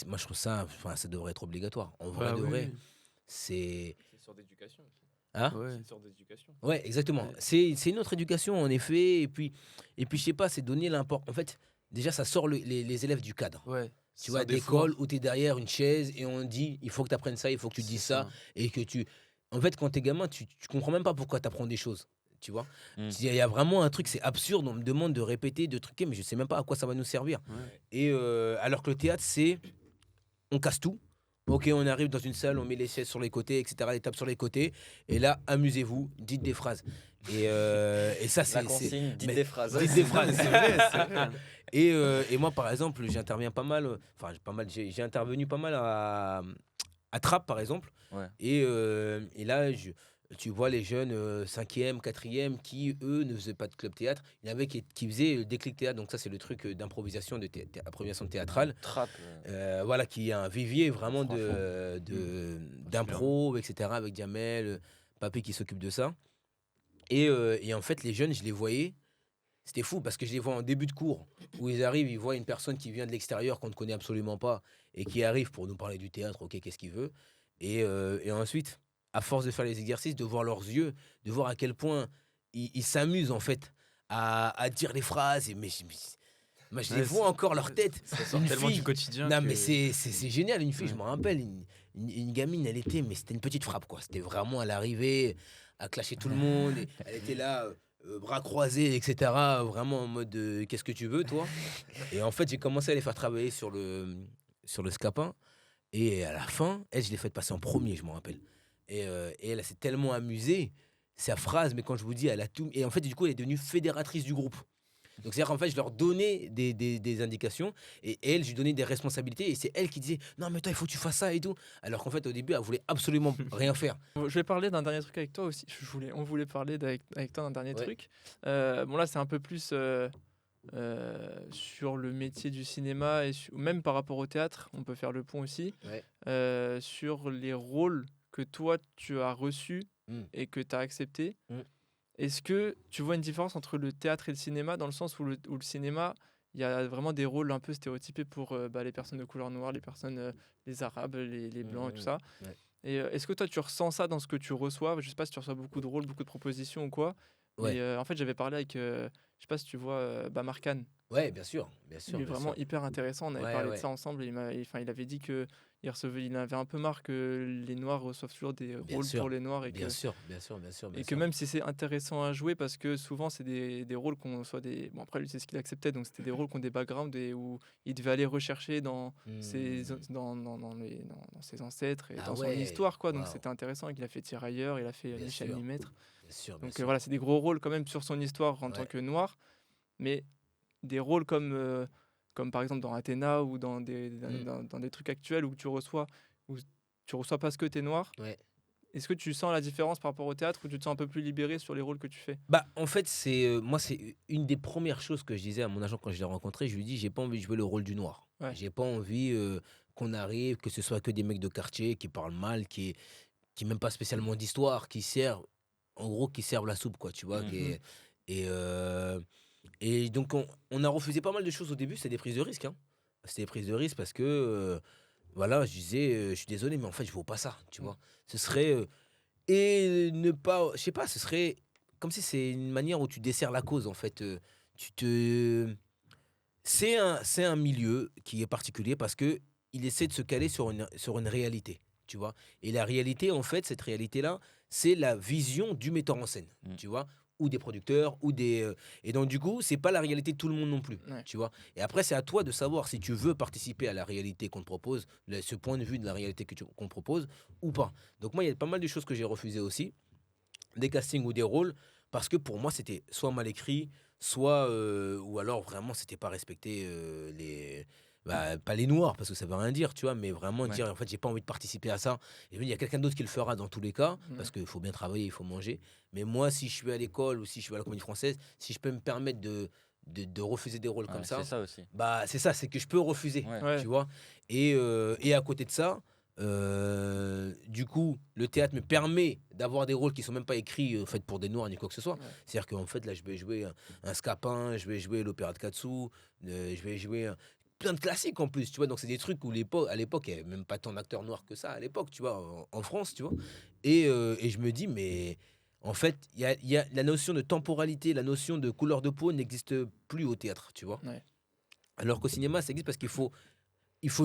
moi, je trouve ça, enfin, ça devrait être obligatoire. En vrai, Bah de oui, vrai, c'est. C'est une sorte d'éducation aussi. Hein? ouais. C'est une sorte d'éducation. Ouais, exactement. Ouais. C'est une autre éducation, en effet. Et puis je sais pas, c'est donner l'importance. En fait, déjà, ça sort les élèves du cadre. Ouais. Tu C'est vois, un d'école devoir. où tu es derrière une chaise et on dit, il faut que tu apprennes ça, il faut que tu C'est dises ça. ça. Et que tu. En fait, quand t'es gamin, tu comprends même pas pourquoi tu apprends des choses. Tu vois? Mm. Il y a vraiment un truc, c'est absurde. On me demande de répéter, de truquer, mais je sais même pas à quoi ça va nous servir. Ouais. Et alors que le théâtre, c'est. On casse tout. Ok, on arrive dans une salle, on met les chaises sur les côtés, etc., les tables sur les côtés. Et là, amusez-vous, dites des phrases. Et ça, La c'est. consigne, dites mais- des phrases. Dites des phrases. C'est vrai, c'est vrai. Et moi, par exemple, j'interviens pas mal. Enfin, j'ai intervenu pas mal à Trappes, par exemple. Ouais. Et là, tu vois les jeunes 5e, 4e qui, eux, ne faisaient pas de club théâtre. Il y en avait qui faisaient le déclic théâtre. Donc, ça, c'est le truc d'improvisation, d'improvisation théâtrale. Trappe. Voilà, qui est un vivier vraiment Franchement. d'impro, etc. Avec Jamel, Papé qui s'occupe de ça. Et en fait, les jeunes, je les voyais. C'était fou parce que je les vois en début de cours où ils arrivent, ils voient une personne qui vient de l'extérieur qu'on ne connaît absolument pas et qui arrive pour nous parler du théâtre, ok, qu'est-ce qu'il veut. Et ensuite, à force de faire les exercices, de voir leurs yeux, de voir à quel point ils s'amusent en fait à dire les phrases. Moi, je les Ouais, vois encore leur tête. Ça sort Une tellement fille- du quotidien. Non, que- mais c'est génial. Une fille, Ouais. je me rappelle, une gamine, mais c'était une petite frappe, quoi. C'était vraiment, elle arrivait à clasher tout le monde. Et elle était là, bras croisés, etc. Vraiment en mode, qu'est-ce que tu veux, toi? Et en fait, j'ai commencé à les faire travailler sur le scapin. Et à la fin, elle, je l'ai fait passer en premier, je me rappelle. Et elle s'est tellement amusée, sa phrase, mais quand je vous dis, elle a tout. Et en fait, du coup, elle est devenue fédératrice du groupe. Donc, c'est-à-dire qu'en fait, je leur donnais des indications et elle, je lui donnais des responsabilités et c'est elle qui disait non, mais toi, il faut que tu fasses ça et tout. Alors qu'en fait, au début, elle voulait absolument rien faire. Je vais parler d'un dernier truc avec toi aussi. On voulait parler avec toi d'un dernier Ouais. truc. Bon, là, c'est un peu plus sur le métier du cinéma et même par rapport au théâtre. On peut faire le pont aussi. Ouais. Sur les rôles que toi, tu as reçus Mm. et que tu as acceptés. Mm. Est-ce que tu vois une différence entre le théâtre et le cinéma dans le sens où le cinéma, il y a vraiment des rôles un peu stéréotypés pour les personnes de couleur noire, les personnes, les arabes, les blancs et tout ça. Ouais. Et est-ce que toi, tu ressens ça dans ce que tu reçois? Je sais pas si tu reçois beaucoup de rôles, beaucoup de propositions ou quoi. Ouais. Mais en fait, j'avais parlé avec, je sais pas si tu vois, Markan, Ouais, bien sûr, bien sûr. Il est bien vraiment sûr. hyper intéressant. On avait Ouais, parlé de ouais. ça ensemble. Et il avait dit que il avait un peu marre que les Noirs reçoivent toujours des Bien rôles sûr. pour les Noirs Bien sûr, bien sûr, bien sûr, bien et que sûr. même si c'est intéressant à jouer, parce que souvent c'est des rôles qu'on soit des. Bon, après, lui, c'est ce qu'il acceptait, donc c'était des rôles qui ont des backgrounds et où il devait aller rechercher dans Hmm. dans ses ancêtres et Ah dans son ouais, histoire, quoi. Donc waouh, c'était intéressant. Il a fait Tirailleurs, il a fait bien Michel sûr, Limêtre. bien sûr, bien Donc sûr. voilà, c'est des gros rôles quand même sur son histoire en tant Ouais. que Noir, mais des rôles comme par exemple dans Athéna ou Hmm. dans des trucs actuels où tu reçois parce que tu es noir. Ouais. Est-ce que tu sens la différence par rapport au théâtre ou tu te sens un peu plus libéré sur les rôles que tu fais? Bah, en fait, moi, c'est une des premières choses que je disais à mon agent quand je l'ai rencontré. Je lui dis, j'ai pas envie de jouer le rôle du noir. Ouais, J'ai pas envie qu'on arrive, que ce soit que des mecs de quartier qui parlent mal, qui même pas spécialement d'histoire, qui servent, en gros, qui servent la soupe, quoi, tu vois. Mhm. Et, euh, et donc, on a refusé pas mal de choses au début. C'était des prises de risque, hein. C'était des prises de risque parce que, voilà, je disais, je suis désolé, mais en fait, je vaux pas ça, tu vois. Ce serait. Et ne pas, je sais pas, ce serait comme si c'est une manière où tu desserres la cause, en fait. Tu te. C'est un milieu qui est particulier parce que il essaie de se caler sur une réalité, tu vois. Et la réalité, en fait, cette réalité-là, c'est la vision du metteur en scène, Mm. tu vois, ou des producteurs, ou des. Et donc, du coup, c'est pas la réalité de tout le monde non plus, ouais. tu vois. Et après, c'est à toi de savoir si tu veux participer à la réalité qu'on te propose, ce point de vue de la réalité qu'on te propose, ou pas. Donc, moi, il y a pas mal de choses que j'ai refusées aussi, des castings ou des rôles, parce que pour moi, c'était soit mal écrit, soit. Ou alors vraiment, c'était pas respecté les. Bah, pas les noirs, parce que ça veut rien dire, tu vois, mais vraiment Ouais. dire, en fait, j'ai pas envie de participer à ça. Et il y a quelqu'un d'autre qui le fera dans tous les cas, Ouais. parce qu'il faut bien travailler, il faut manger. Mais moi, si je suis à l'école ou si je suis à la Comédie Française, si je peux me permettre de refuser des rôles comme Ouais, c'est ça, ça aussi. bah, c'est ça, c'est que je peux refuser, Ouais. Ouais. tu vois. Et à côté de ça, du coup, le théâtre me permet d'avoir des rôles qui sont même pas écrits faits pour des noirs ni quoi que ce soit. Ouais. C'est-à-dire qu'en fait, là, je vais jouer un scapin, je vais jouer l'opéra de Katsu, je vais jouer plein de classiques en plus, tu vois. Donc, c'est des trucs où à l'époque, il n'y avait même pas tant d'acteurs noirs que ça à l'époque, tu vois, en France, tu vois. Et je me dis, mais en fait, il y a la notion de temporalité, la notion de couleur de peau n'existe plus au théâtre, tu vois. Ouais. Alors qu'au cinéma, ça existe parce qu'il faut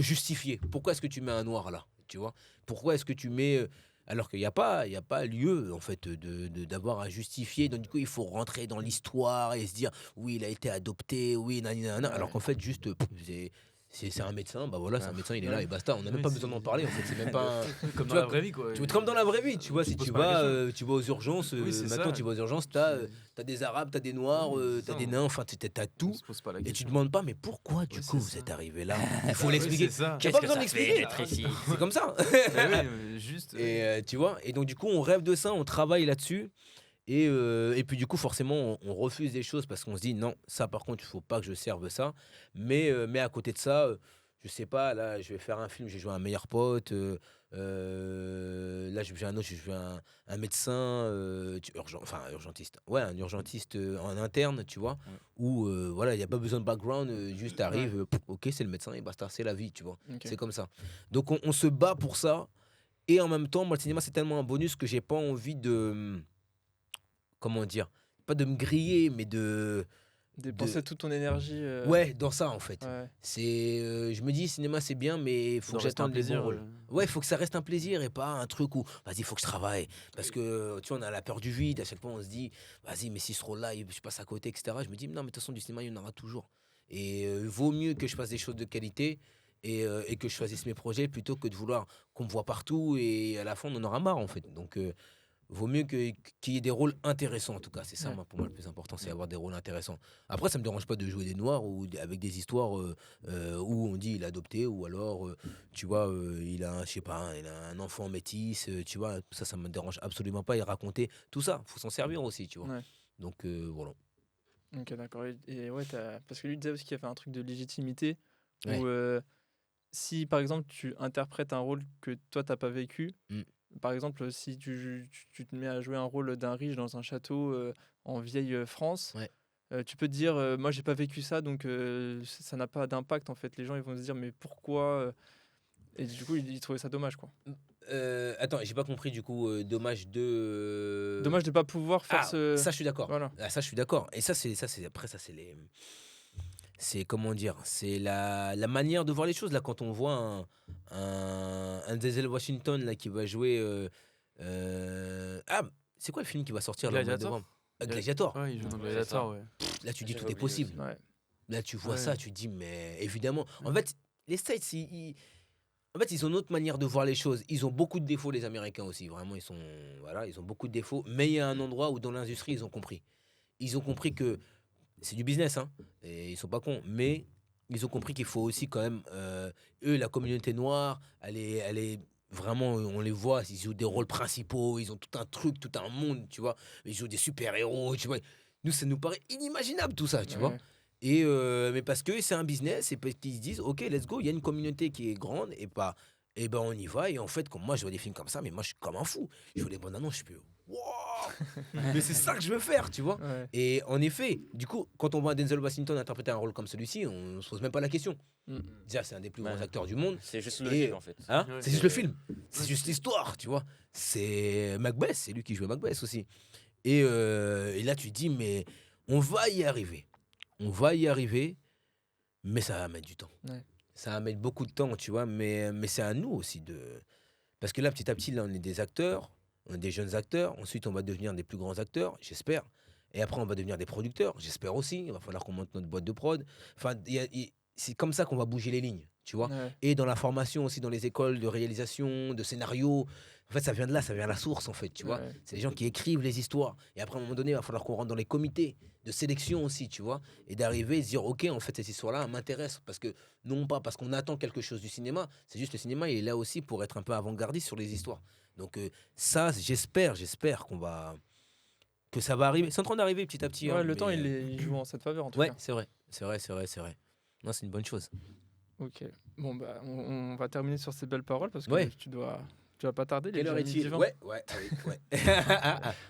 justifier. Pourquoi est-ce que tu mets un noir là, tu vois? Pourquoi est-ce que tu mets alors qu'il y a pas lieu en fait d'avoir à justifier. Donc du coup, il faut rentrer dans l'histoire et se dire oui, il a été adopté, oui, nanani, nanana. Alors Ouais. qu'en fait, juste c'est un médecin, bah voilà, c'est un médecin, il est là Ouais. et basta. On n'a même Oui, pas besoin d'en parler en fait. C'est même pas. Comme Tu dans vois, la vraie vie, quoi. tu vois, comme dans la vraie vie, tu vois, On se si pose tu pas la vas, question. tu vas aux urgences, Oui, c'est maintenant ça. tu vas aux urgences, Tu- t'as des arabes, t'as des noirs, Oui, c'est t'as ça, des on- nains, enfin t'as On tout. se pose pas la Et tu question. demandes pas, mais pourquoi du Oui, coup c'est vous ça. êtes arrivé là? Il faut Oui, l'expliquer. c'est ça. J'ai pas besoin d'expliquer. d'être ici? C'est comme ça. Mais oui, juste. Et tu vois, et donc du coup, on rêve de ça, on travaille là-dessus. Et puis du coup, forcément, on refuse des choses parce qu'on se dit non, ça par contre, il faut pas que je serve ça. Mais à côté de ça, je sais pas, là, je vais faire un film, j'ai joué un meilleur pote. Là, j'ai un autre, j'ai joué un médecin, enfin urgentiste. Ouais, un urgentiste en interne, tu vois, Ouais. où voilà, il n'y a pas besoin de background, juste arrive, Ouais. ok, c'est le médecin et basta, c'est la vie, tu vois. Ok. C'est comme ça. Donc on se bat pour ça. Et en même temps, moi, le cinéma, c'est tellement un bonus que j'ai pas envie de. Comment dire? Pas de me griller, mais Dépenser toute ton énergie. Ouais, dans ça, en fait. Ouais. Je me dis, cinéma, c'est bien, mais il faut doit que rester un j'attende les bons plaisir, rôles. Ouais, il faut que ça reste un plaisir et pas un truc où, vas-y, il faut que je travaille. Parce que, tu vois, on a la peur du vide. À chaque fois, on se dit, vas-y, mais si ce rôle-là, je passe à côté, etc. Je me dis, non, mais de toute façon, du cinéma, il y en aura toujours. Et vaut mieux que je fasse des choses de qualité et que je choisisse mes projets plutôt que de vouloir qu'on me voit partout et à la fin, on en aura marre, en fait. Donc, vaut mieux qu'il y ait des rôles intéressants, en tout cas. C'est ça, Ouais. moi, pour moi, le plus important, c'est avoir des rôles intéressants. Après, ça me dérange pas de jouer des noirs ou avec des histoires où on dit il est adopté ou alors, tu vois, il a, je sais pas, il a un enfant métis, tu vois, ça me dérange absolument pas. Et raconter tout ça, faut s'en servir aussi, tu vois. Ouais. Donc, voilà. Ok, d'accord. Et ouais, parce que lui disait aussi qu'il y avait un truc de légitimité Ouais. où si par exemple tu interprètes un rôle que toi t'as pas vécu, Mm. par exemple si tu te mets à jouer un rôle d'un riche dans un château en vieille France, Ouais. tu peux te dire moi j'ai pas vécu ça donc ça n'a pas d'impact en fait. Les gens ils vont se dire mais pourquoi et du coup ils trouvaient ça dommage quoi. Attends, j'ai pas compris du coup. Dommage de. Dommage de pas pouvoir faire Ah, ce. ça, je suis d'accord. Voilà. Ah, ça, je suis d'accord. Et ça, c'est après ça, c'est comment dire, c'est la manière de voir les choses. Là, quand on voit un Denzel Washington là, qui va jouer. Ah, c'est quoi le film qui va sortir là, au mois de Gladiator. novembre? Gladiator. Ouais, il joue dans Ouais, Gladiator, c'est ouais. Là, tu dis J'avais tout est oublié aussi. possible. Ouais. Là, tu vois Ouais. ça, tu te dis, mais évidemment. En fait, les States, en fait, ils ont une autre manière de voir les choses. Ils ont beaucoup de défauts, les Américains aussi. Vraiment, voilà, ils ont beaucoup de défauts. Mais il y a un endroit où, dans l'industrie, ils ont compris. Ils ont compris que c'est du business, hein. Et ils sont pas cons. Mais ils ont compris qu'il faut aussi, quand même, eux, la communauté noire, elle est vraiment, on les voit, ils jouent des rôles principaux. Ils ont tout un truc, tout un monde, tu vois. Ils jouent des super-héros, tu vois. Nous, ça nous paraît inimaginable, tout ça, tu vois. Ouais. Et mais parce que c'est un business et parce qu'ils se disent ok let's go, il y a une communauté qui est grande et pas et ben on y va. Et en fait comme moi je vois des films comme ça, mais moi je suis comme un fou, je vois les bandes annonces, je suis wow, mais c'est ça que je veux faire, tu vois. Ouais. Et en effet du coup quand on voit Denzel Washington interpréter un rôle comme celui-ci, on se pose même pas la question. Mm. Déjà c'est un des plus grands Ouais. acteurs du monde. C'est juste Et- logique en fait. Hein, Ouais, c'est juste le film, c'est juste l'histoire, tu vois. C'est Macbeth, c'est lui qui jouait Macbeth aussi. Et là tu te dis mais on va y arriver. On va y arriver, mais ça va mettre du temps. Ouais. Ça va mettre beaucoup de temps, tu vois, mais c'est à nous aussi de... Parce que là, petit à petit, là, on est des acteurs, on est des jeunes acteurs, ensuite on va devenir des plus grands acteurs, j'espère. Et après, on va devenir des producteurs, j'espère aussi. Il va falloir qu'on monte notre boîte de prod. Enfin, c'est comme ça qu'on va bouger les lignes, tu vois. Ouais. Et dans la formation aussi, dans les écoles de réalisation, de scénario. En fait, ça vient de là, ça vient de la source, en fait, tu vois. Ouais. C'est les gens qui écrivent les histoires. Et après, à un moment donné, il va falloir qu'on rentre dans les comités de sélection aussi, tu vois. Et d'arriver et se dire, OK, en fait, cette histoire-là m'intéresse. Parce que, non pas parce qu'on attend quelque chose du cinéma, c'est juste le cinéma, il est là aussi pour être un peu avant-gardiste sur les histoires. Donc, ça, j'espère que ça va arriver. C'est en train d'arriver petit à petit. Ouais, hein, le temps, mais, il joue en cette faveur, en tout Ouais, cas. c'est vrai. C'est vrai. Non, c'est une bonne chose. Ok. Bon, bah, on va terminer sur ces belles paroles parce que Ouais. tu vas pas tarder. Il est Quelle heure déjà est-il midi 20. Ouais, ah oui, ouais.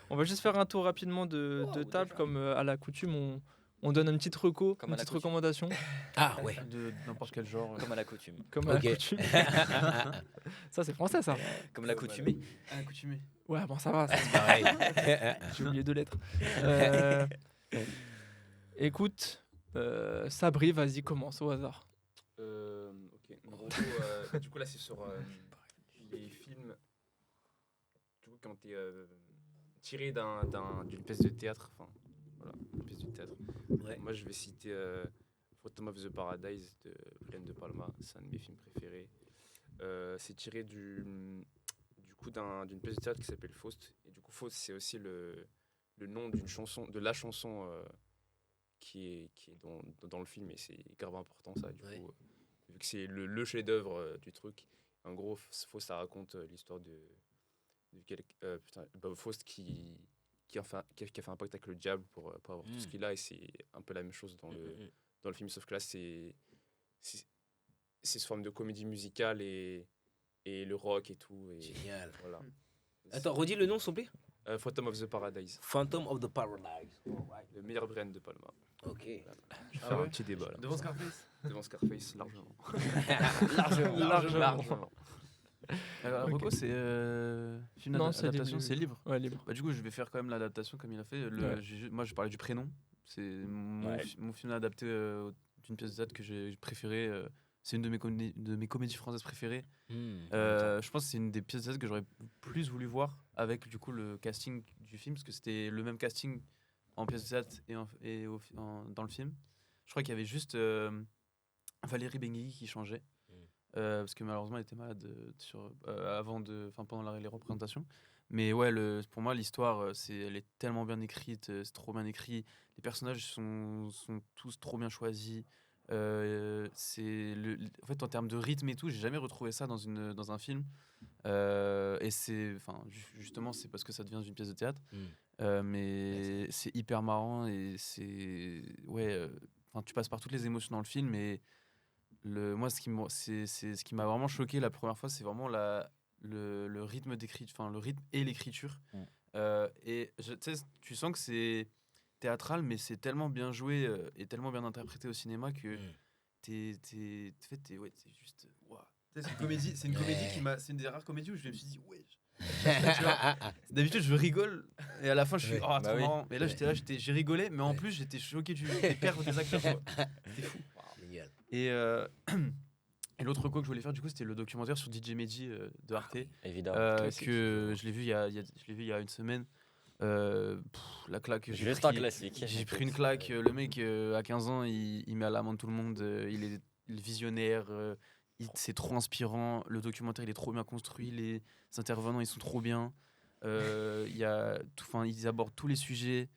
On va juste faire un tour rapidement de table. Comme à la coutume, on donne une petite reco, Comme une à la petite coutume. recommandation. Ah ouais. De n'importe quel genre. Comme à l'accoutumée. Comme à Ok. la coutume. Ça, c'est français, ça. Comme l'accoutumée. Accoutumé. Ouais, bon, ça va. Pareil. J'ai oublié 2 lettres. Écoute, Sabri, vas-y, commence au hasard. Ok. En gros, du coup, là, c'est sur les films du coup, qui ont été tirés d'une pièce de théâtre. Enfin, voilà, une pièce de théâtre. Ouais. Moi, je vais citer Phantom of the Paradise de Brian De Palma. C'est un de mes films préférés. C'est tiré du coup d'une pièce de théâtre qui s'appelle Faust. Et du coup, Faust, c'est aussi le nom d'une chanson, de la chanson qui est dans le film. Et c'est grave important, ça. Du Ouais. coup, vu que c'est le chef-d'œuvre du truc. En gros, Faust, ça raconte l'histoire de Faust qui a fait un pacte avec le diable pour avoir tout ce qu'il a. Et c'est un peu la même chose dans le film, sauf que là, c'est sous forme de comédie musicale et le rock et tout. Et Génial. voilà. Attends, redis le nom, s'il te plaît. Phantom of the Paradise, Phantom of the Paradise. Alright. le meilleur Brian De Palma. Ok. Je vais Ah faire ouais un petit débat là. Devant Scarface. Devant Scarface, largement. Largement. Rocco, c'est film Non, c'est d'adaptation, libre. c'est libre. Ouais, libre. Bah, du coup, je vais faire quand même l'adaptation comme il a fait. Ouais. Moi, je parlais du prénom. C'est Ouais. mon film adapté d'une pièce de théâtre que j'ai préférée. C'est une de mes comédies françaises préférées. Je pense que c'est une des pièces de théâtre que j'aurais plus voulu voir avec du coup le casting du film, parce que c'était le même casting en pièce de théâtre et dans le film. Je crois qu'il y avait juste Valérie Benguigui qui changeait. Parce que malheureusement elle était malade pendant les représentations. Mais ouais, pour moi l'histoire elle est tellement bien écrite, c'est trop bien écrit, les personnages sont tous trop bien choisis. En fait en termes de rythme et tout, j'ai jamais retrouvé ça dans un film. Et justement c'est parce que ça devient une pièce de théâtre. Mais c'est hyper marrant et tu passes par toutes les émotions dans le film. Et moi, ce qui m'a vraiment choqué la première fois, c'est vraiment le rythme d'écriture, le rythme et l'écriture. Tu sens que c'est théâtral, mais c'est tellement bien joué et tellement bien interprété au cinéma que t'es juste. Wow. C'est une comédie, c'est une des rares comédies où je me suis dit ouais. Tu vois, d'habitude je rigole Et à la fin, je suis Ouais. oh, trop Bah oui. marrant. Et là, j'étais là, j'ai rigolé, mais en Ouais. plus, j'étais choqué des pertes des acteurs. quoi. C'était fou. Génial. Et, et l'autre quoi que je voulais faire, du coup, c'était le documentaire sur DJ Medji de Arte, Évidemment. classique. que je l'ai vu je l'ai vu il y a une semaine. La claque, j'ai Juste pris, un classique. j'ai pris une claque. Le mec, à 15 ans, il met à l'amende tout le monde. Il est visionnaire. C'est trop inspirant. Le documentaire, il est trop bien construit. Les intervenants, ils sont trop bien. Ils abordent tous les sujets.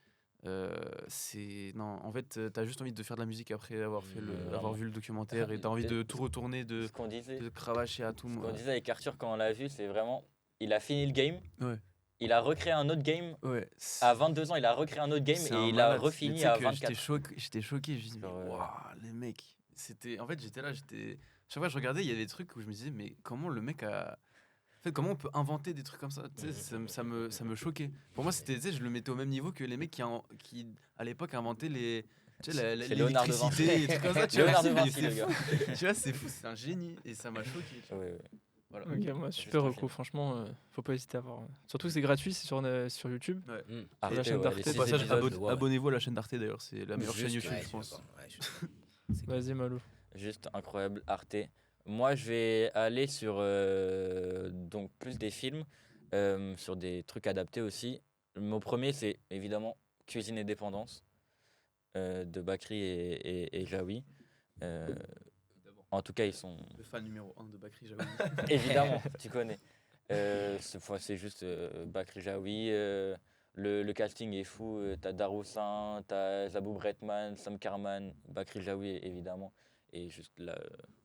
Non, en fait, t'as juste envie de faire de la musique après avoir Vraiment. vu le documentaire et t'as envie de tout retourner, Ce qu'on disait. de cravacher à tout. Ce qu'on disait avec Arthur quand on l'a vu, c'est vraiment. Il a fini le game. Ouais. Il a recréé un autre game. Ouais. À 22 ans, il a recréé un autre game C'est et un il a malade. Mais refini tu sais à que 24. J'étais choqué. Je me dis, mais Genre, waouh, les mecs. En fait, j'étais là, chaque fois que je regardais, il y avait des trucs où je me disais, mais comment le mec a. En fait, comment on peut inventer des trucs comme ça, tu sais, ça me choquait. Pour moi, tu sais, je le mettais au même niveau que les mecs qui à l'époque, inventaient tu sais, C'est Léonard de Vinci. l'électricité et trucs comme ça. Tu vois, Léonard de mais Vinci, c'est le gars. fou. Tu vois, c'est fou, c'est un génie. Et ça m'a choqué. tu vois. Ouais, ouais. Voilà. Ok, moi, Juste super un reco, film. franchement, faut pas hésiter à voir. Surtout que c'est gratuit, c'est sur YouTube. Arte, la chaîne ouais, d'Arte. les Au six Au passage, épisodes. ouais. abonnez-vous à la chaîne d'Arte d'ailleurs, c'est la meilleure chaîne Juste, YouTube, ouais, je pense. d'accord, ouais, Vas-y, Malou. Juste incroyable, Arte. Moi, je vais aller sur donc plus des films, sur des trucs adaptés aussi. Mon premier, c'est évidemment Cuisine et Dépendance de Bakri et Jaoui. En tout cas, ils sont Le fan numéro 1 de Bakri, j'avoue. évidemment, tu connais. Cette fois, c'est juste Bakri Jaoui. Le casting est fou. T'as Daroussin, t'as Zabou Bretman, Sam Karman, Bakri Jaoui évidemment. Et juste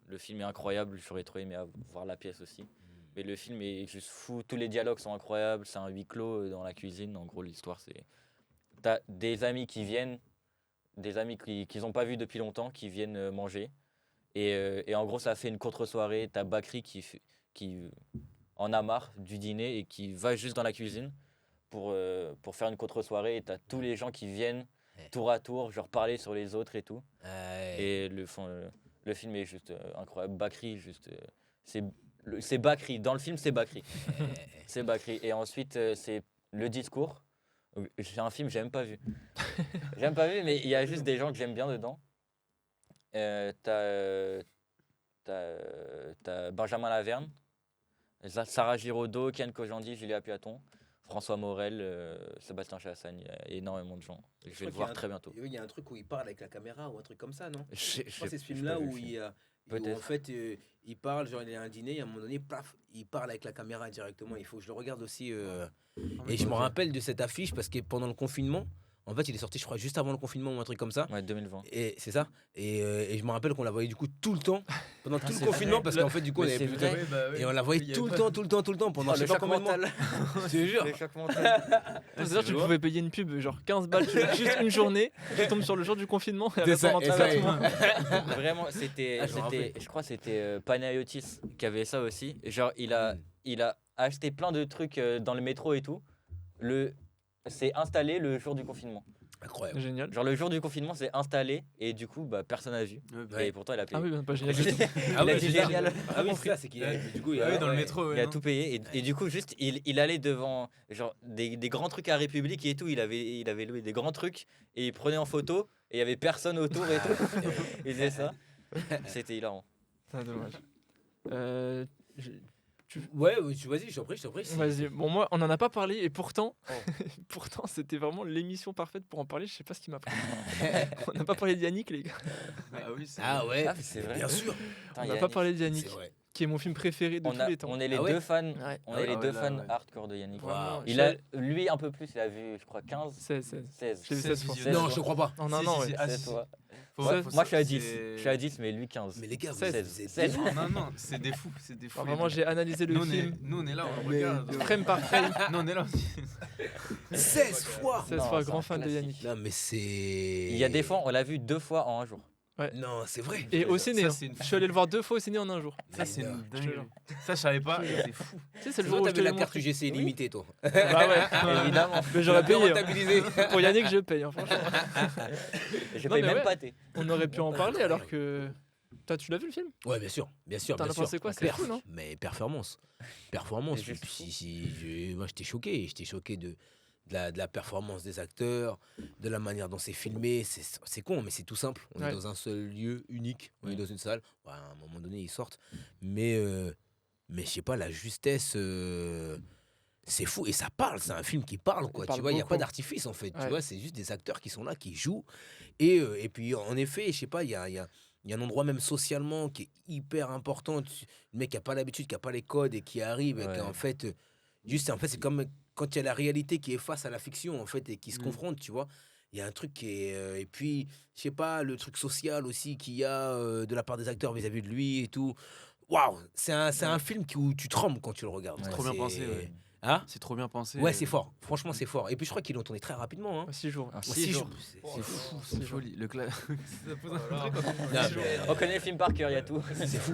le film est incroyable. J'aurais trop aimé voir la pièce aussi. Mais le film est juste fou. Tous les dialogues sont incroyables. C'est un huis clos dans la cuisine. En gros, l'histoire, c'est. T'as des amis qui viennent, des amis qu'ils n'ont pas vus depuis longtemps, qui viennent manger. Et en gros, ça fait une contre-soirée. T'as Bakri qui en a marre du dîner et qui va juste dans la cuisine pour faire une contre-soirée. Et t'as tous les gens qui viennent tour à tour, genre parler sur les autres et tout. Et le film est juste incroyable. Bakri, juste. C'est Bakri. Dans le film, c'est Bakri. C'est Bakri. Et ensuite, c'est le discours. C'est un film que j'ai même pas vu. J'ai même pas vu, mais il y a juste des gens que j'aime bien dedans. T'as Benjamin Laverne, Sarah Giraudot, Ken Kojandi, Julia Piaton, François Morel, Sébastien Chassagne. Il y a énormément de gens. Je vais le voir très bientôt. Il y a un truc où il parle avec la caméra ou un truc comme ça, non? Je Je crois que c'est ce j'ai film-là pas vu où le film. où en Peut-être. fait il parle, genre il est à un dîner, et à un moment donné, paf, il parle avec la caméra directement. Il faut que je le regarde aussi. Et je me rappelle de cette affiche parce que pendant le confinement, en fait, il est sorti, je crois, juste avant le confinement ou un truc comme ça. Ouais, 2020. Et c'est ça. Et je me rappelle qu'on la voyait du coup tout le temps, pendant tout le c'est confinement, vrai. parce qu'en fait, du coup, on Mais avait c'est plus de vrai. temps. Et on la voyait tout le temps, pendant Oh, je le sais pas choc combien de mois. mental. Je te jure. Le choc mental. C'est-à-dire tu pouvais payer une pub, genre 15 balles, juste une journée, tu tombes sur le jour du confinement et C'est ça, pendant et 3 ça, mois. Vraiment, c'était, Ah, je me rappelle. je crois que c'était Panayotis qui avait ça aussi. Genre, il a acheté plein de trucs dans le métro et tout. C'est installé le jour du confinement. Incroyable. Génial. Genre, le jour du confinement, c'est installé et du coup, bah, personne n'a vu. Ouais. Et pourtant, il a payé. Ah oui, pas génial. Ah Il a ouais, dit c'est ça. génial. Ah oui, c'est ça, c'est qu'il a, du coup, il Ah a, oui, dans le ouais. métro. Il a tout payé et du coup, juste, il allait devant genre, des grands trucs à République et tout. Il avait loué des grands trucs et il prenait en photo et il y avait personne autour et tout. Il faisait ça. C'était hilarant. Ah, dommage. Je- Ouais, vas-y, je t'en prie. Vas-y. Bon, moi, on en a pas parlé et pourtant, pourtant, c'était vraiment l'émission parfaite pour en parler. Je sais pas ce qui m'a pris. On n'a pas parlé de Yannick, les gars. Ah oui, c'est Ah ouais, Ah, c'est vrai. bien sûr. Putain, On n'a pas Yannick. parlé de C'est Yannick, vrai. qui est mon film préféré de tous les temps. On est les Ah ouais deux fans. Ouais. On Ah est les ouais, deux là, fans ouais. hardcore de Yannick. Vraiment, Il a, lui un peu plus, il a vu, je crois, 15, 16. 16. J'ai vu 16 16 fois. visionnaires. Non, je te crois pas. En un Si, an, si, ouais. si. Ah, 16 si, fois. Ouais, Moi, je suis à 10. c'est- Je suis à 10, mais lui 15. Mais les gars, vous 16. êtes 16. des- Non, c'est des fous, c'est des fous. Alors, les vraiment, deux. j'ai analysé le Nous, film on est là, on Mais- regarde. frame par frame. Nous, on est là. 16 fois. 16 Non, fois, c'est grand un fan de classique. Yannick. Non, mais c'est. Il y a des fois, on l'a vu 2 fois en un jour. Non, c'est vrai. Et au ciné, Ça, hein. c'est une- Je suis allé le voir 2 fois au ciné en un jour. Ça, c'est Mais une non. Je te dinguerie. jure. Ça, je savais pas. C'est fou. Tu sais, c'est C'est le le jour où je t'avais te la l'ai carte montré. UGC illimitée, toi. Bah ouais, Évidemment. Mais j'aurais Bien payé. hein. rentabilisé. Pour Yannick, je paye, hein, franchement. Je Non, paye mais même ouais. pas tes. On aurait pu en parler alors que. Toi, tu l'as vu le film? Ouais, bien sûr, bien sûr. T'en bien as sûr. pensé quoi? C'est fou, non? Mais performance. C'est juste Moi, j'étais choqué. J'étais choqué de la performance des acteurs, de la manière dont c'est filmé. C'est con, mais c'est tout simple. On est Ouais. dans un seul lieu unique. On est Ouais. dans une salle. Ouais, à un moment donné, ils sortent. Mais je sais pas, la justesse, c'est fou. Et ça parle. C'est un film qui parle, quoi. parle Tu vois, il n'y a pas beaucoup. d'artifice, en fait. Tu Ouais. vois, c'est juste des acteurs qui sont là, qui jouent. Et puis, en effet, je sais pas, il y a un endroit même socialement qui est hyper important. Le mec qui n'a pas l'habitude, qui n'a pas les codes et qui arrive, et qui Ouais. en fait, juste, en fait, c'est comme quand il y a la réalité qui est face à la fiction, en fait, et qui se Mm. confronte, tu vois. Il y a un truc qui est. Et puis, je sais pas, le truc social aussi qu'il y a de la part des acteurs vis-à-vis de lui et tout. Waouh! C'est un film où tu trembles quand tu le regardes. Ouais. quoi. Trop bien C'est- pensé, ouais. Hein? C'est trop bien pensé. Ouais, c'est fort. Franchement, c'est fort. Et puis, je crois qu'ils l'ont tourné très rapidement. Hein. 6 jours. Ah, Ouais, 6 six jours. jours. C'est fou, c'est 6 jours. joli. Le ça pose un Voilà. truc quand on- Non, Six jours. mais- On connaît le film par cœur, il y a tout.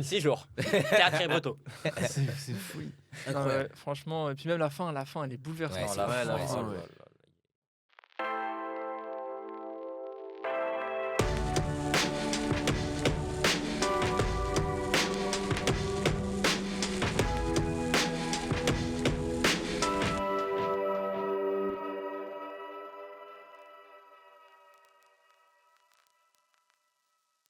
6 jours. Théâtre et Breton. C'est fou. Non, Incroyable. ouais, franchement, et puis même la fin, elle est bouleversante. Ouais, Non, c'est la vrai, fin, la fin, oh ouais. là là.